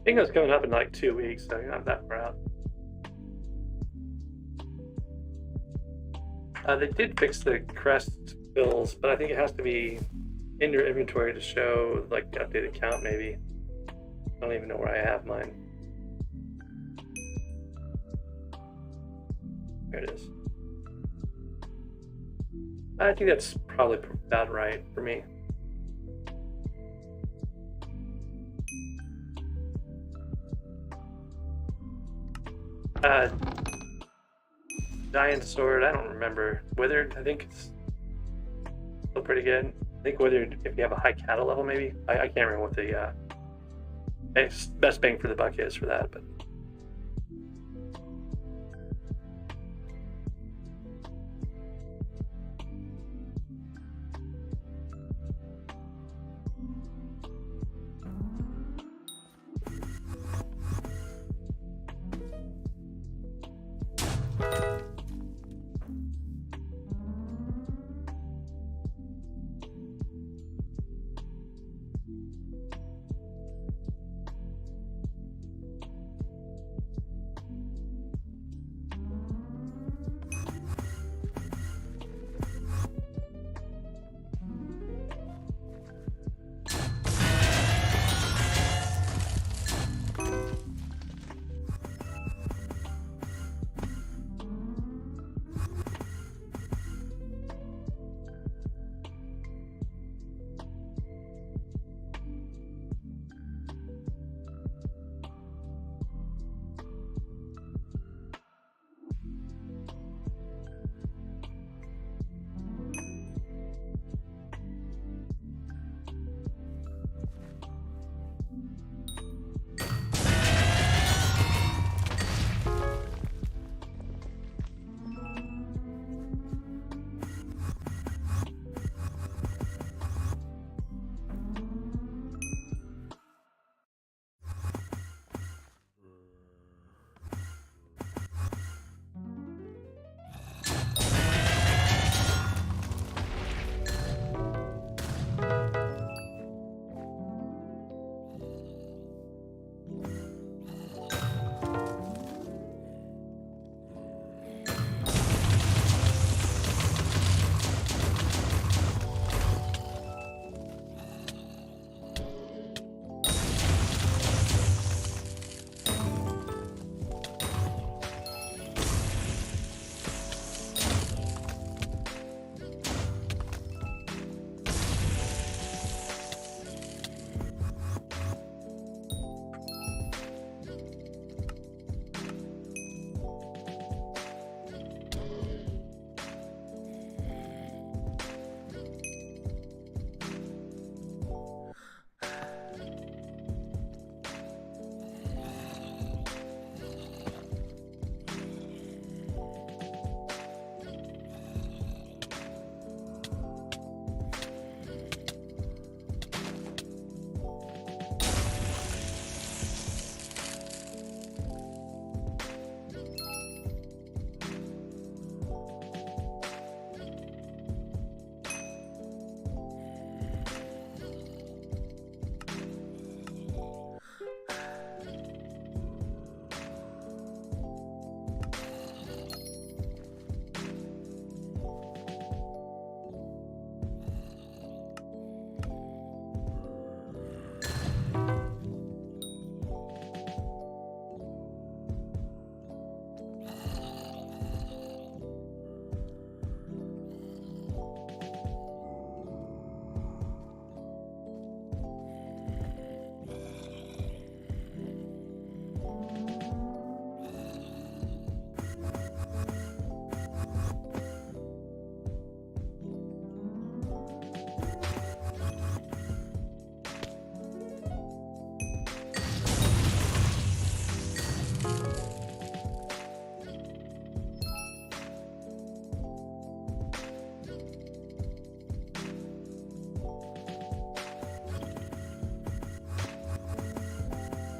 Bingo's coming up in like 2 weeks, so you're not that far out. They did fix the crest bills, but I think it has to be in your inventory to show like the updated count. Maybe I don't even know where I have mine. There it is. I think that's probably about right for me. Giant sword, I don't remember. Withered, I think it's still pretty good. I think Withered, if you have a high cattle level, maybe. I can't remember what the best bang for the buck is for that, but.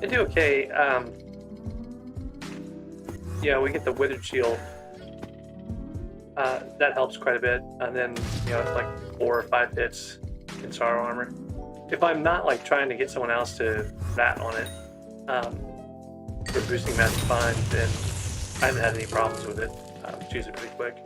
I do okay. Yeah, we get the withered shield. That helps quite a bit, and then it's like 4 or 5 hits in sorrow armor. If I'm not like trying to get someone else to rat on it for boosting magic find, then I haven't had any problems with it. It's usually pretty quick.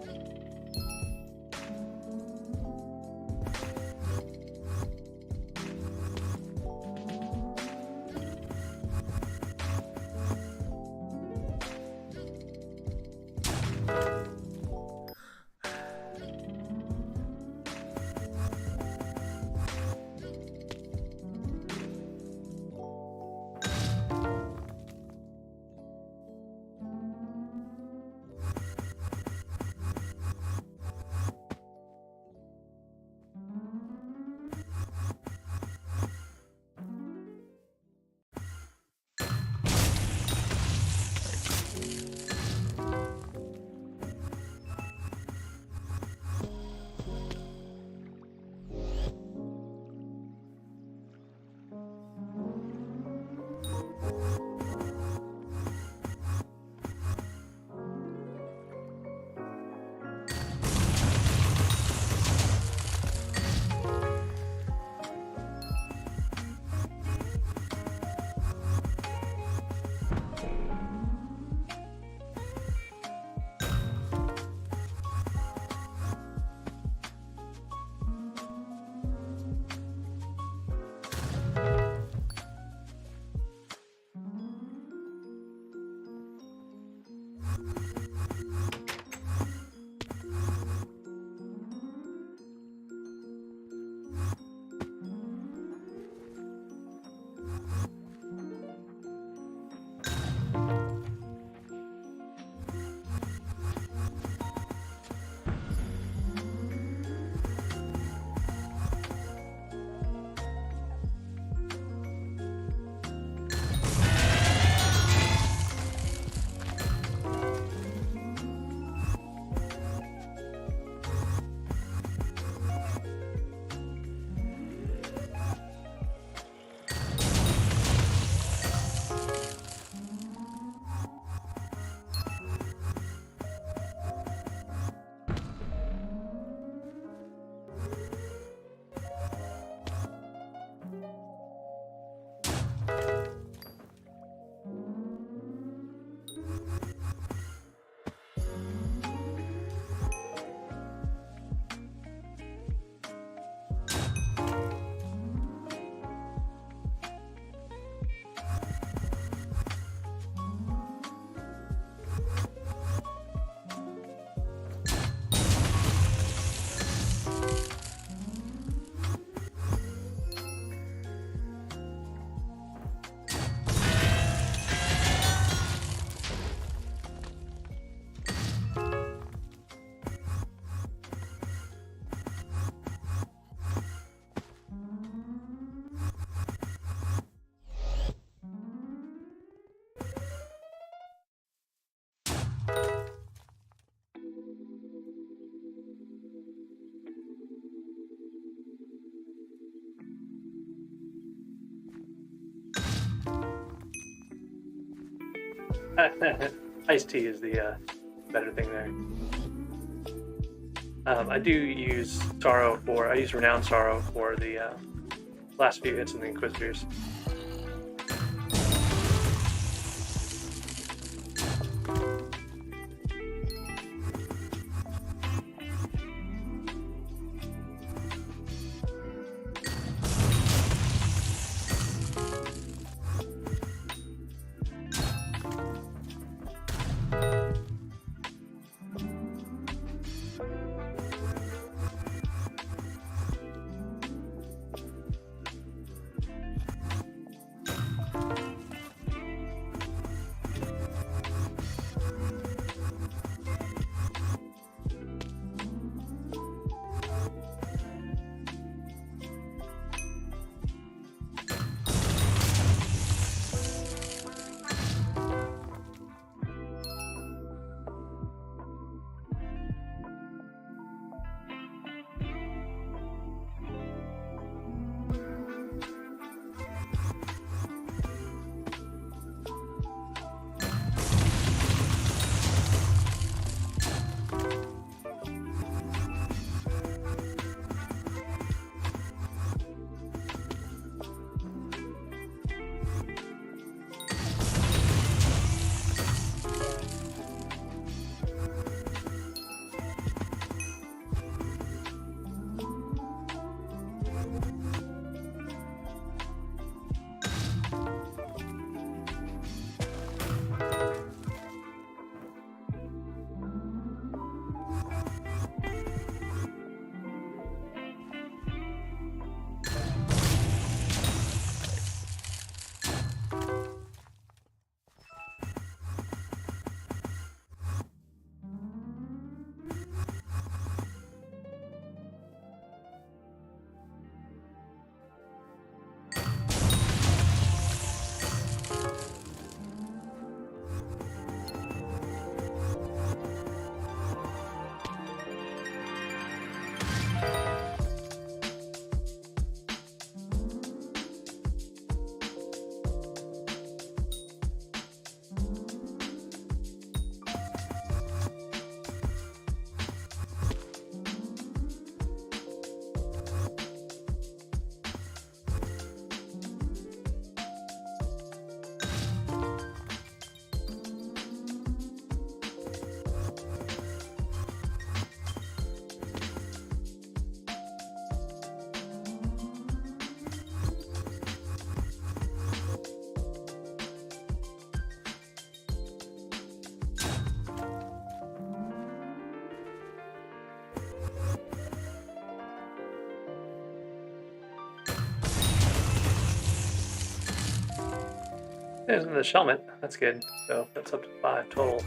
Iced tea is the better thing there. I do use Sorrow I use Renowned Sorrow for the last few hits in the Inquisitors. There's the shellmet. That's good. So that's up to 5 total.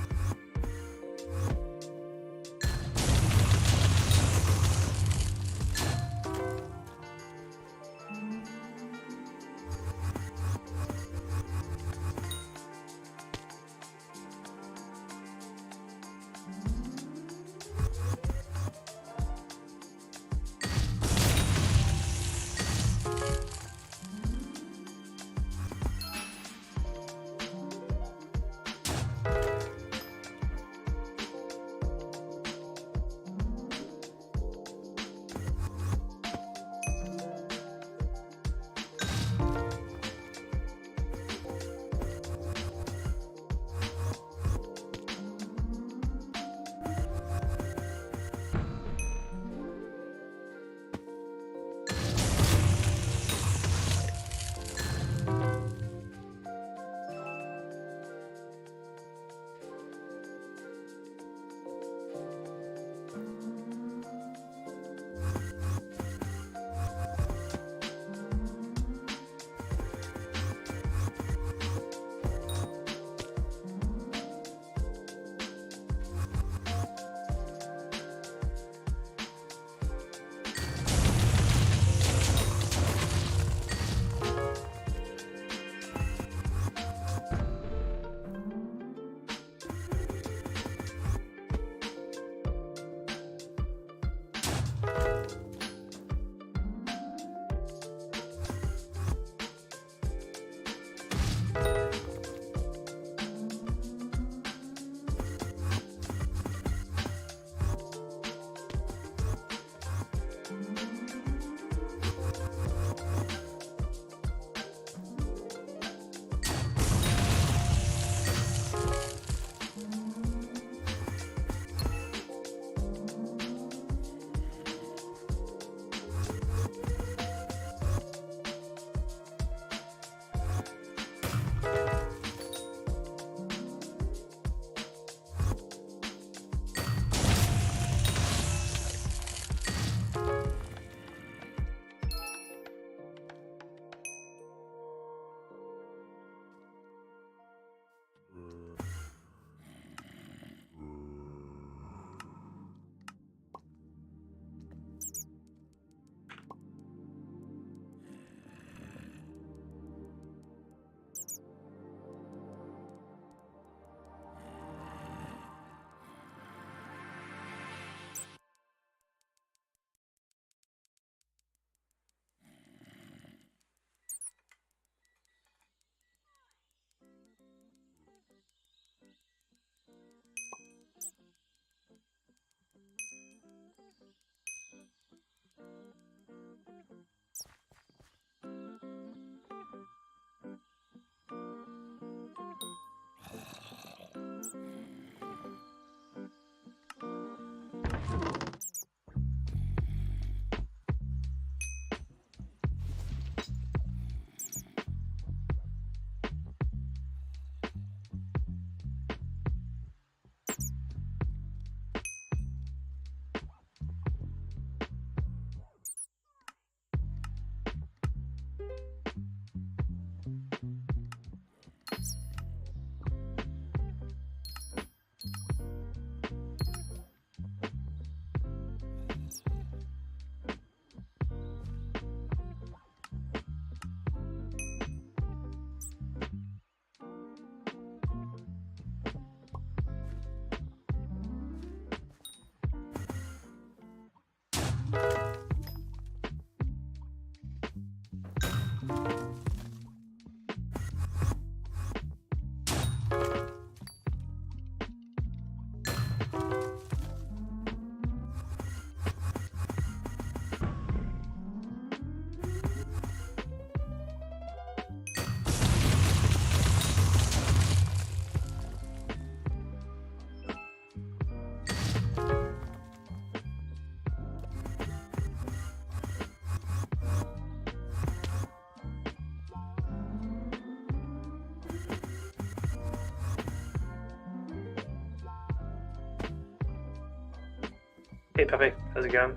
Hey Pepe, how's it going?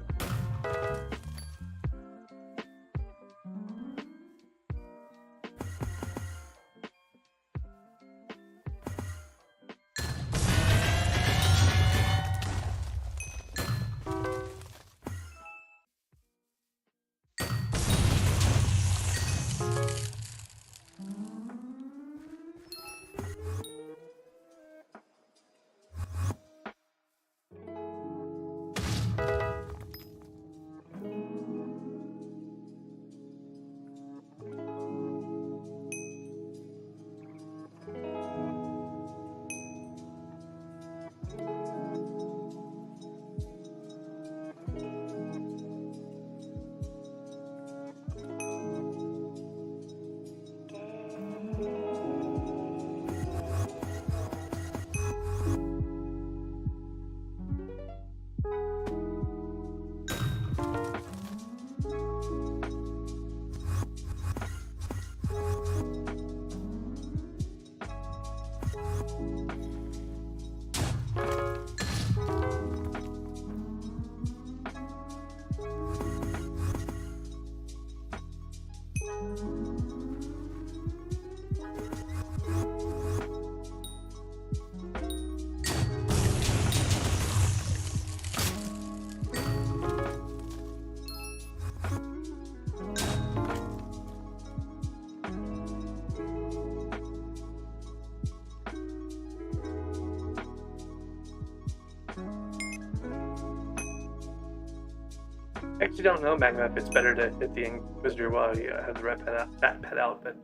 I actually don't know, Magma, if it's better to hit the Inquisitor while you have the red pet out, but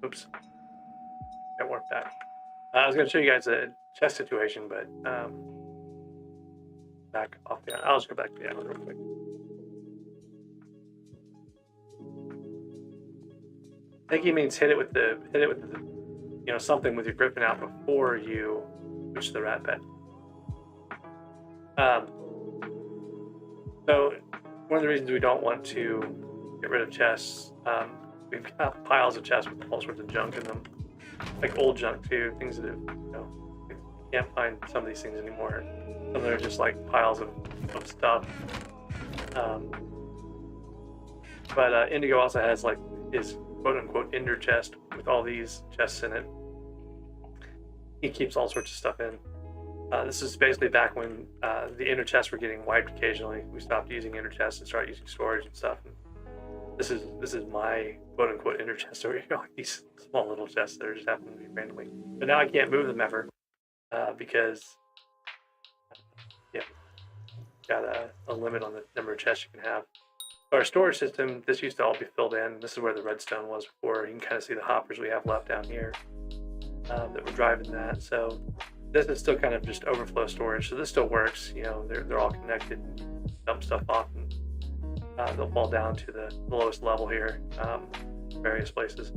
oops, got warped back. I was going to show you guys a chest situation, but back off the island. I'll just go back to the island real quick. I think he means hit it with the something with your Griffin out before you switch the rat pet. So one of the reasons we don't want to get rid of chests, we've got piles of chests with all sorts of junk in them, like old junk too, things that you can't find some of these things anymore. Some of them are just like piles of stuff. But Indigo also has like his quote unquote Ender chest with all these chests in it. He keeps all sorts of stuff in. This is basically back when the inner chests were getting wiped occasionally. We stopped using inner chests and started using storage and stuff. And this is my quote unquote inner chest over here, like these small little chests that are just happening to be randomly. But now I can't move them ever because got a limit on the number of chests you can have. Our storage system, this used to all be filled in. This is where the redstone was before. You can kind of see the hoppers we have left down here that we're driving that. So this is still kind of just overflow storage. So this still works. They're all connected, dump stuff off, and they'll fall down to the lowest level here, various places.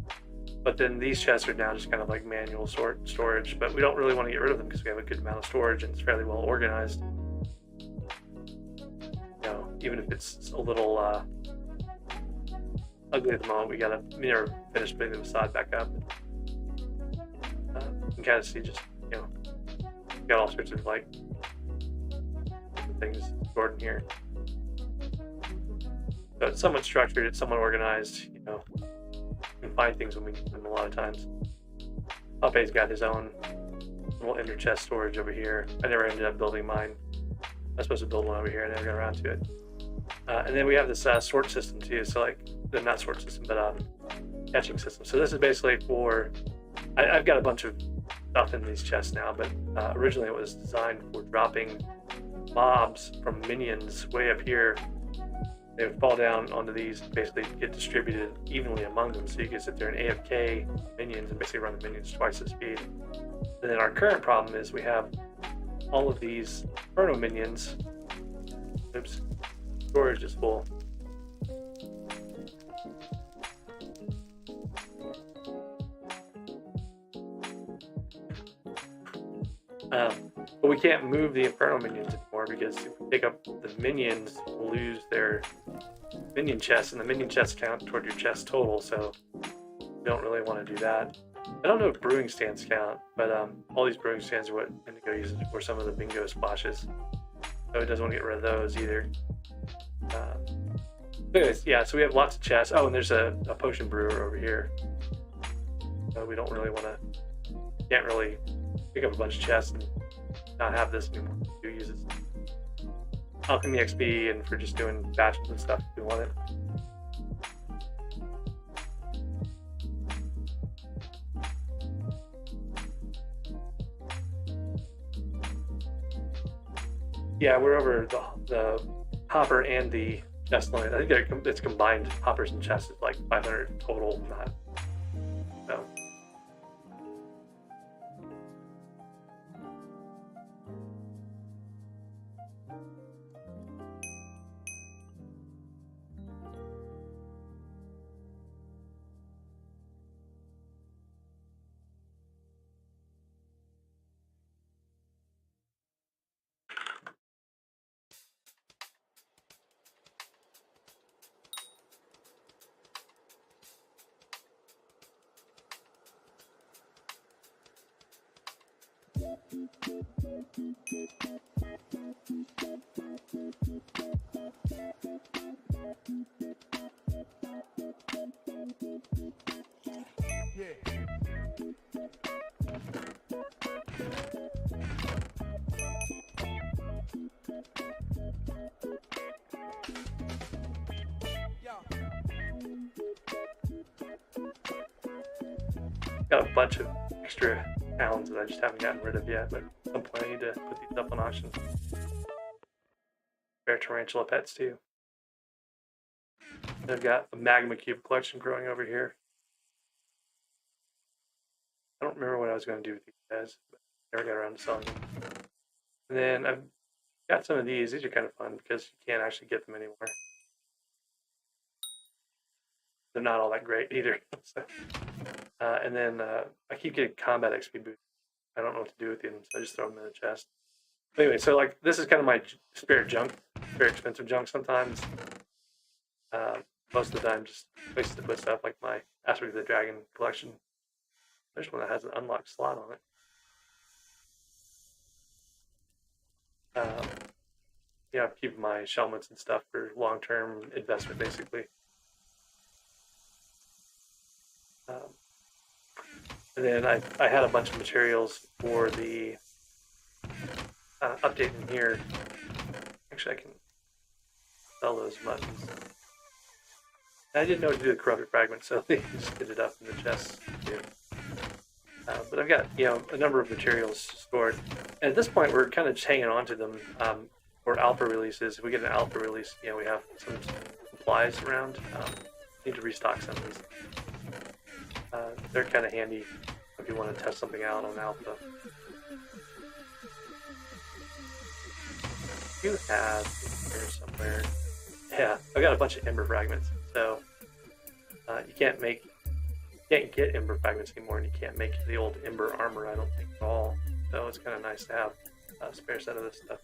But then these chests are now just kind of like manual storage, but we don't really want to get rid of them because we have a good amount of storage and it's fairly well organized. Even if it's a little ugly at the moment, we never finished putting the facade back up. You can kind of see just, got all sorts of like things stored in here. So it's somewhat structured, it's somewhat organized, you can find things when we need them a lot of times. Pape's got his own little inner chest storage over here. I never ended up building mine. I was supposed to build one over here, I never got around to it. And then we have this sort system too, so like, not sort system, but catching system. So this is basically for, I've got a bunch of stuff in these chests now, but originally it was designed for dropping mobs from minions way up here. They would fall down onto these, basically get distributed evenly among them, so you can sit there and AFK minions and basically run the minions twice the speed. And then our current problem is we have all of these Inferno minions. Oops, storage is full. But we can't move the Inferno minions anymore because if we pick up the minions, we'll lose their minion chests, and the minion chests count toward your chest total, so we don't really want to do that. I don't know if brewing stands count, but all these brewing stands are what Indigo uses for some of the bingo splashes, so it doesn't want to get rid of those either. Anyways, yeah, so we have lots of chests. Oh, and there's a potion brewer over here. So we don't really want to, can't really pick up a bunch of chests and not have this anymore. We do use it Alchemy XP and for just doing batches and stuff if you want it. Yeah, we're over the hopper and the chest limit. I think it's combined hoppers and chests is like 500 total, not so. Got a bunch of extra pounds that I just haven't gotten rid of yet, but at some point I need to put these up on auction. Spare tarantula pets too. And I've got a magma cube collection growing over here. I don't remember what I was going to do with these guys, but never got around to selling them. And then I've got some of these. These are kind of fun because you can't actually get them anymore. They're not all that great either. So, and then I keep getting combat XP boosts. I don't know what to do with them, so I just throw them in the chest. But anyway, so like this is kind of my spare junk, very expensive junk sometimes. Most of the time, just places to put stuff like my Aspect of the Dragon collection. There's one that has an unlocked slot on it. Yeah, I keep my shelmets and stuff for long-term investment, basically. And then I had a bunch of materials for the update in here. Actually, I can sell those buttons. I didn't know what to do with corrupted fragments, so they just get it up in the chest too. But I've got a number of materials stored, and at this point we're kind of just hanging on to them for alpha releases. If we get an alpha release, we have some supplies around. Need to restock some of these. They're kind of handy if you want to test something out on alpha. You have here somewhere. Yeah, I've got a bunch of ember fragments, so you can't get ember fragments anymore, and you can't make the old ember armor, I don't think, at all. So it's kind of nice to have a spare set of this stuff.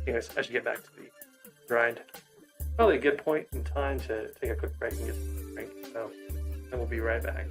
Anyways, I should get back to the grind. Probably a good point in time to take a quick break and get some drink. So, and we'll be right back.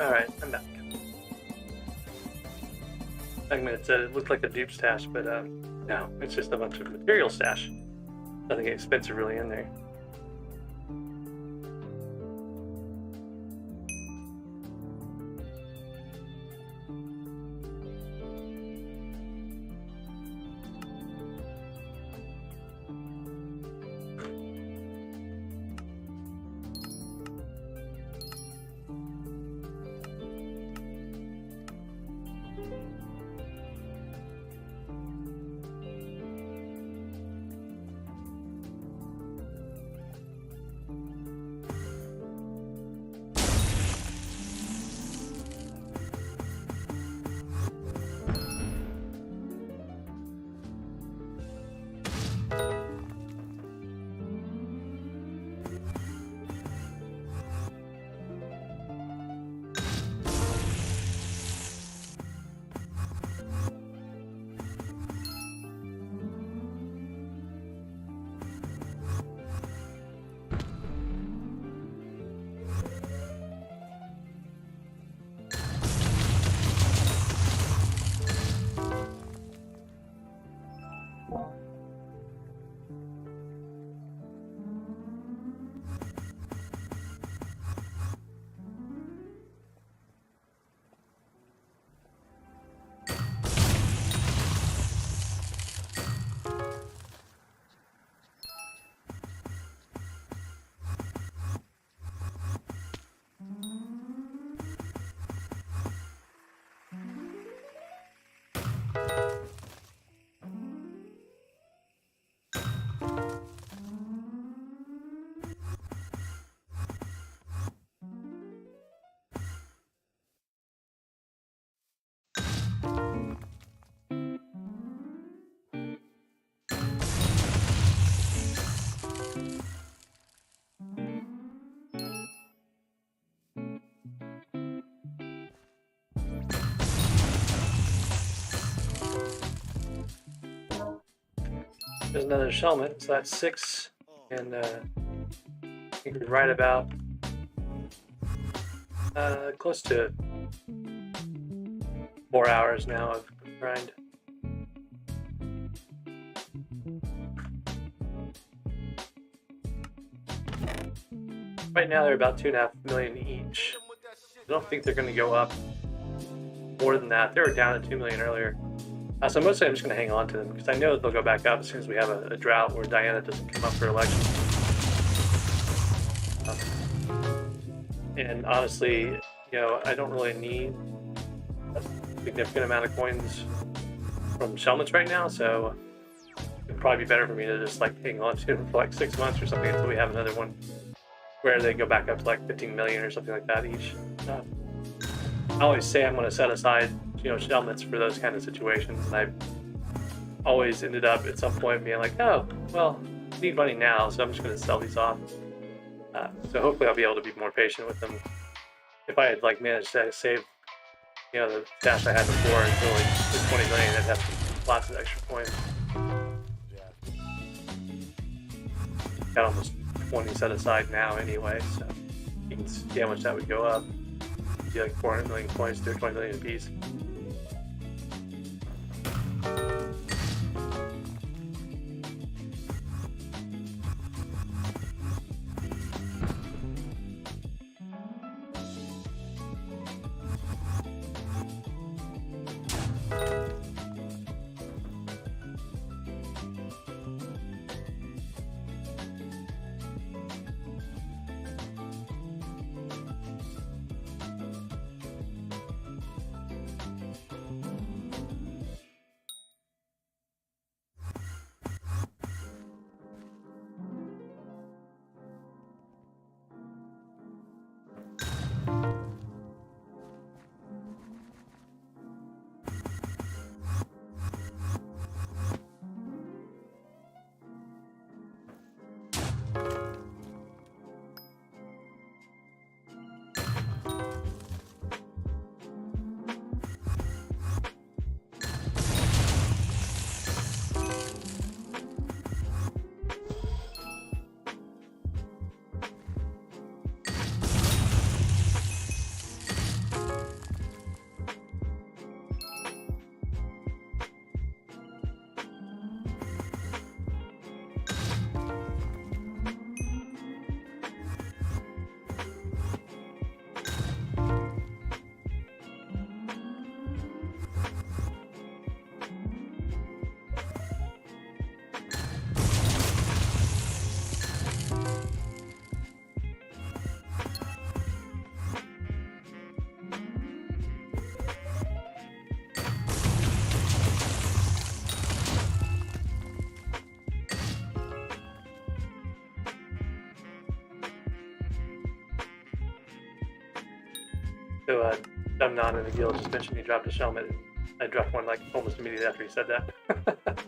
Alright, I'm back. Segment said it looked like a dupe stash, but no, it's just a bunch of material stash. Nothing expensive really in there. There's another shellman, so that's 6, and I think we're right about close to 4 hours now of grind. Right now they're about 2.5 million each. I don't think they're going to go up more than that. They were down at 2 million earlier. So mostly I'm just going to hang on to them because I know that they'll go back up as soon as we have a drought where Diana doesn't come up for election. And honestly, you know, I don't really need a significant amount of coins from Shellmans right now, so it'd probably be better for me to just like hang on to them for like 6 months or something until we have another one where they go back up to like 15 million or something like that each. I always say I'm going to set aside, you know, Shellmans for those kind of situations, and I've always ended up at some point being like, oh, well, I need money now, so I'm just going to sell these off. So hopefully I'll be able to be more patient with them. If I had like managed to save, you know, the stash I had before until like the 20 million, I'd have lots of extra coins. Got almost 20 set aside now anyway, so you can see how much that would go up. It'd be like 400 million coins to 20 million apiece. So Dumnon in the guild just mentioned he dropped a helmet. I dropped one like almost immediately after he said that.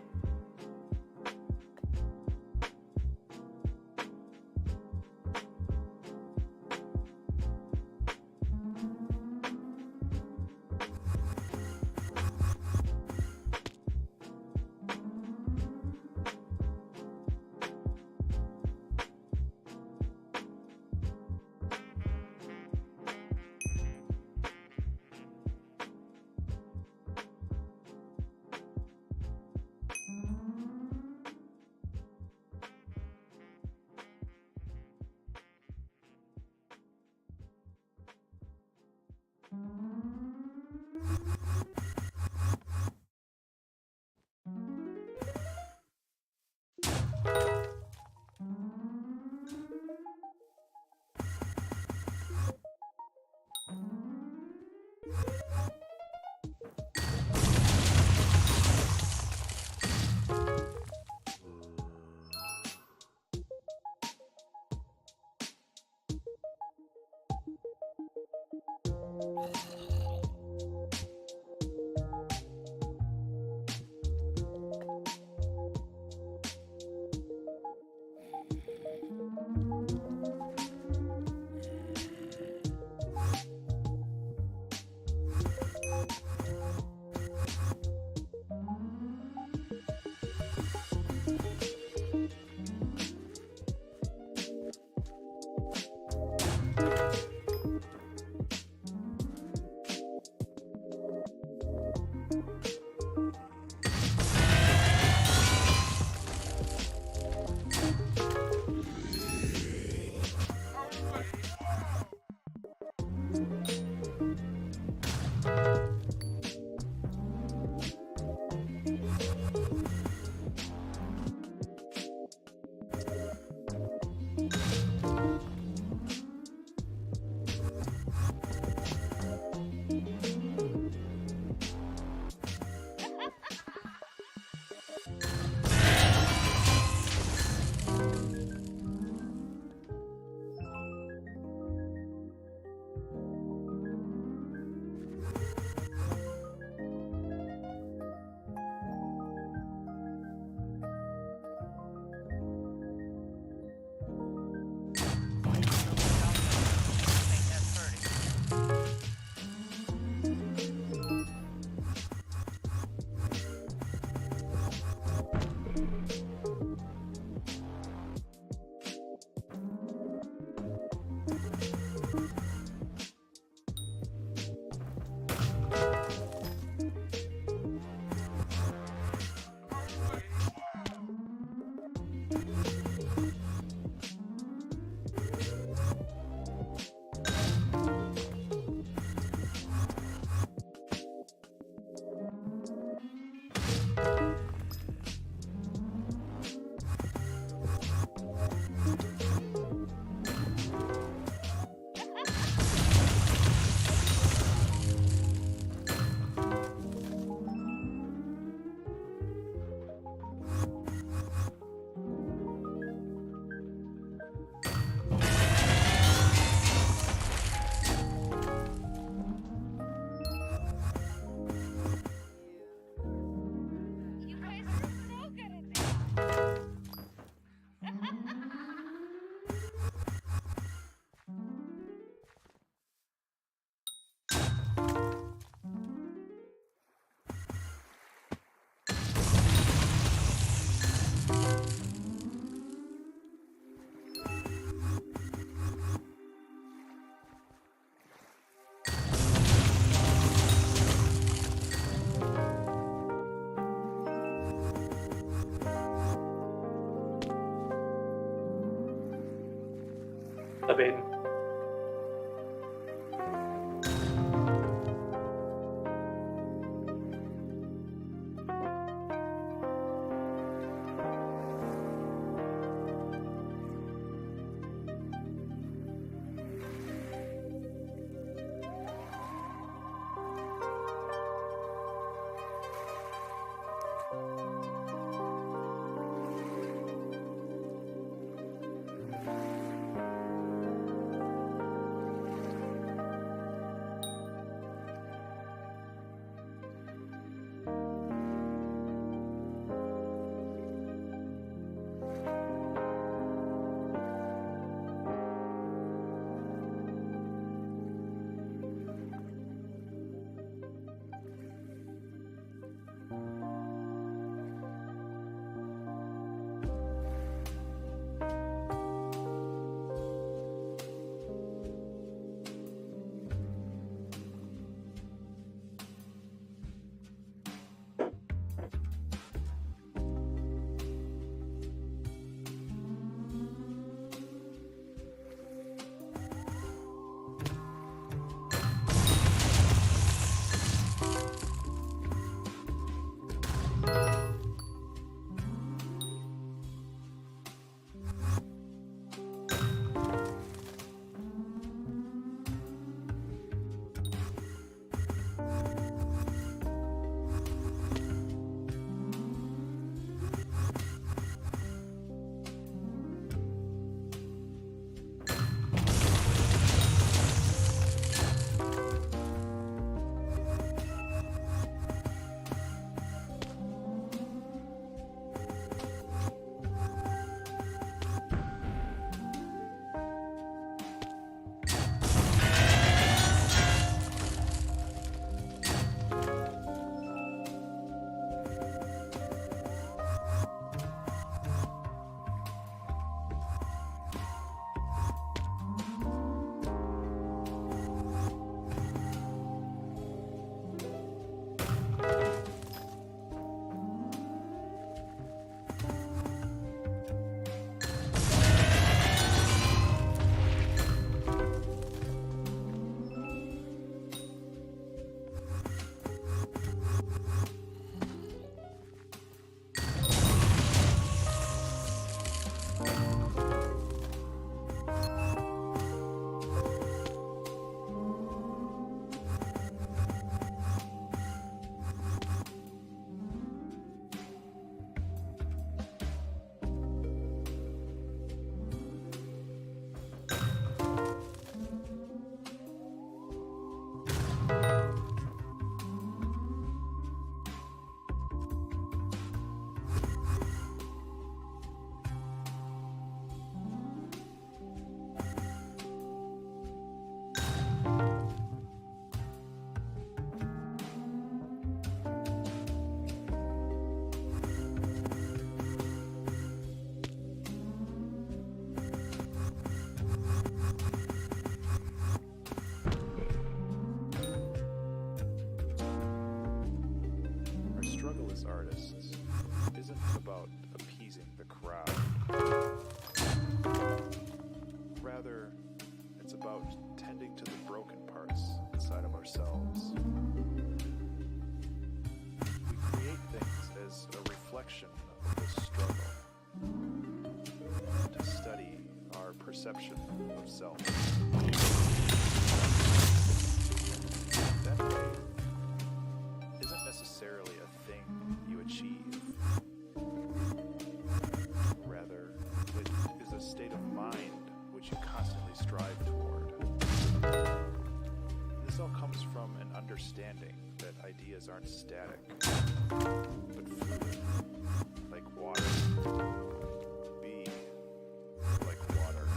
Abaden. struggle as artists isn't about appeasing the crowd. Rather, it's about tending to the broken parts inside of ourselves. We create things as a reflection of the struggle, to study our perception of self. That way isn't necessarily a thing you achieve. Rather, it is a state of mind which you constantly strive toward. This all comes from an understanding that ideas aren't static, but fluid, like water. Be like water.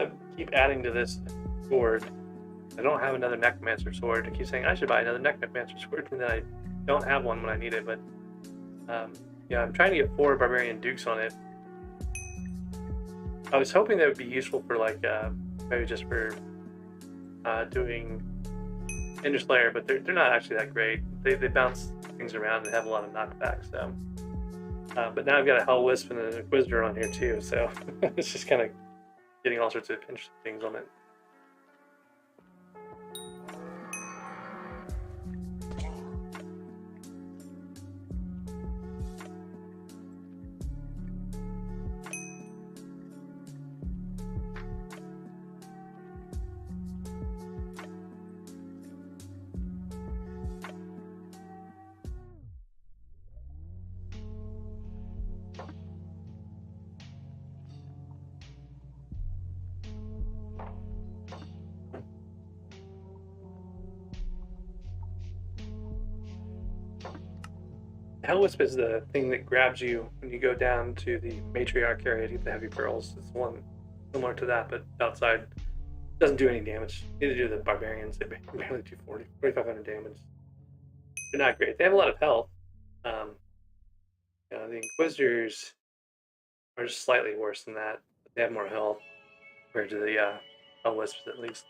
I keep adding to this sword. I don't have another Necromancer sword. I keep saying I should buy another Necromancer sword, and then I don't have one when I need it. But yeah, I'm trying to get 4 Barbarian Dukes on it. I was hoping that would be useful for like maybe just for doing Ender Slayer, but they're not actually that great. They bounce things around and have a lot of knockback. So, but now I've got a Hell Wisp and an Inquisitor on here too. So it's just kind of getting all sorts of interesting things on it. Hell Wisp is the thing that grabs you when you go down to the matriarch area to get the heavy pearls. It's one similar to that, but outside. Doesn't do any damage. Neither do the barbarians. They barely do 4,500 damage. They're not great. They have a lot of health. The Inquisitors are just slightly worse than that. But they have more health compared to the Hell Wisps, at least.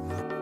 Bye.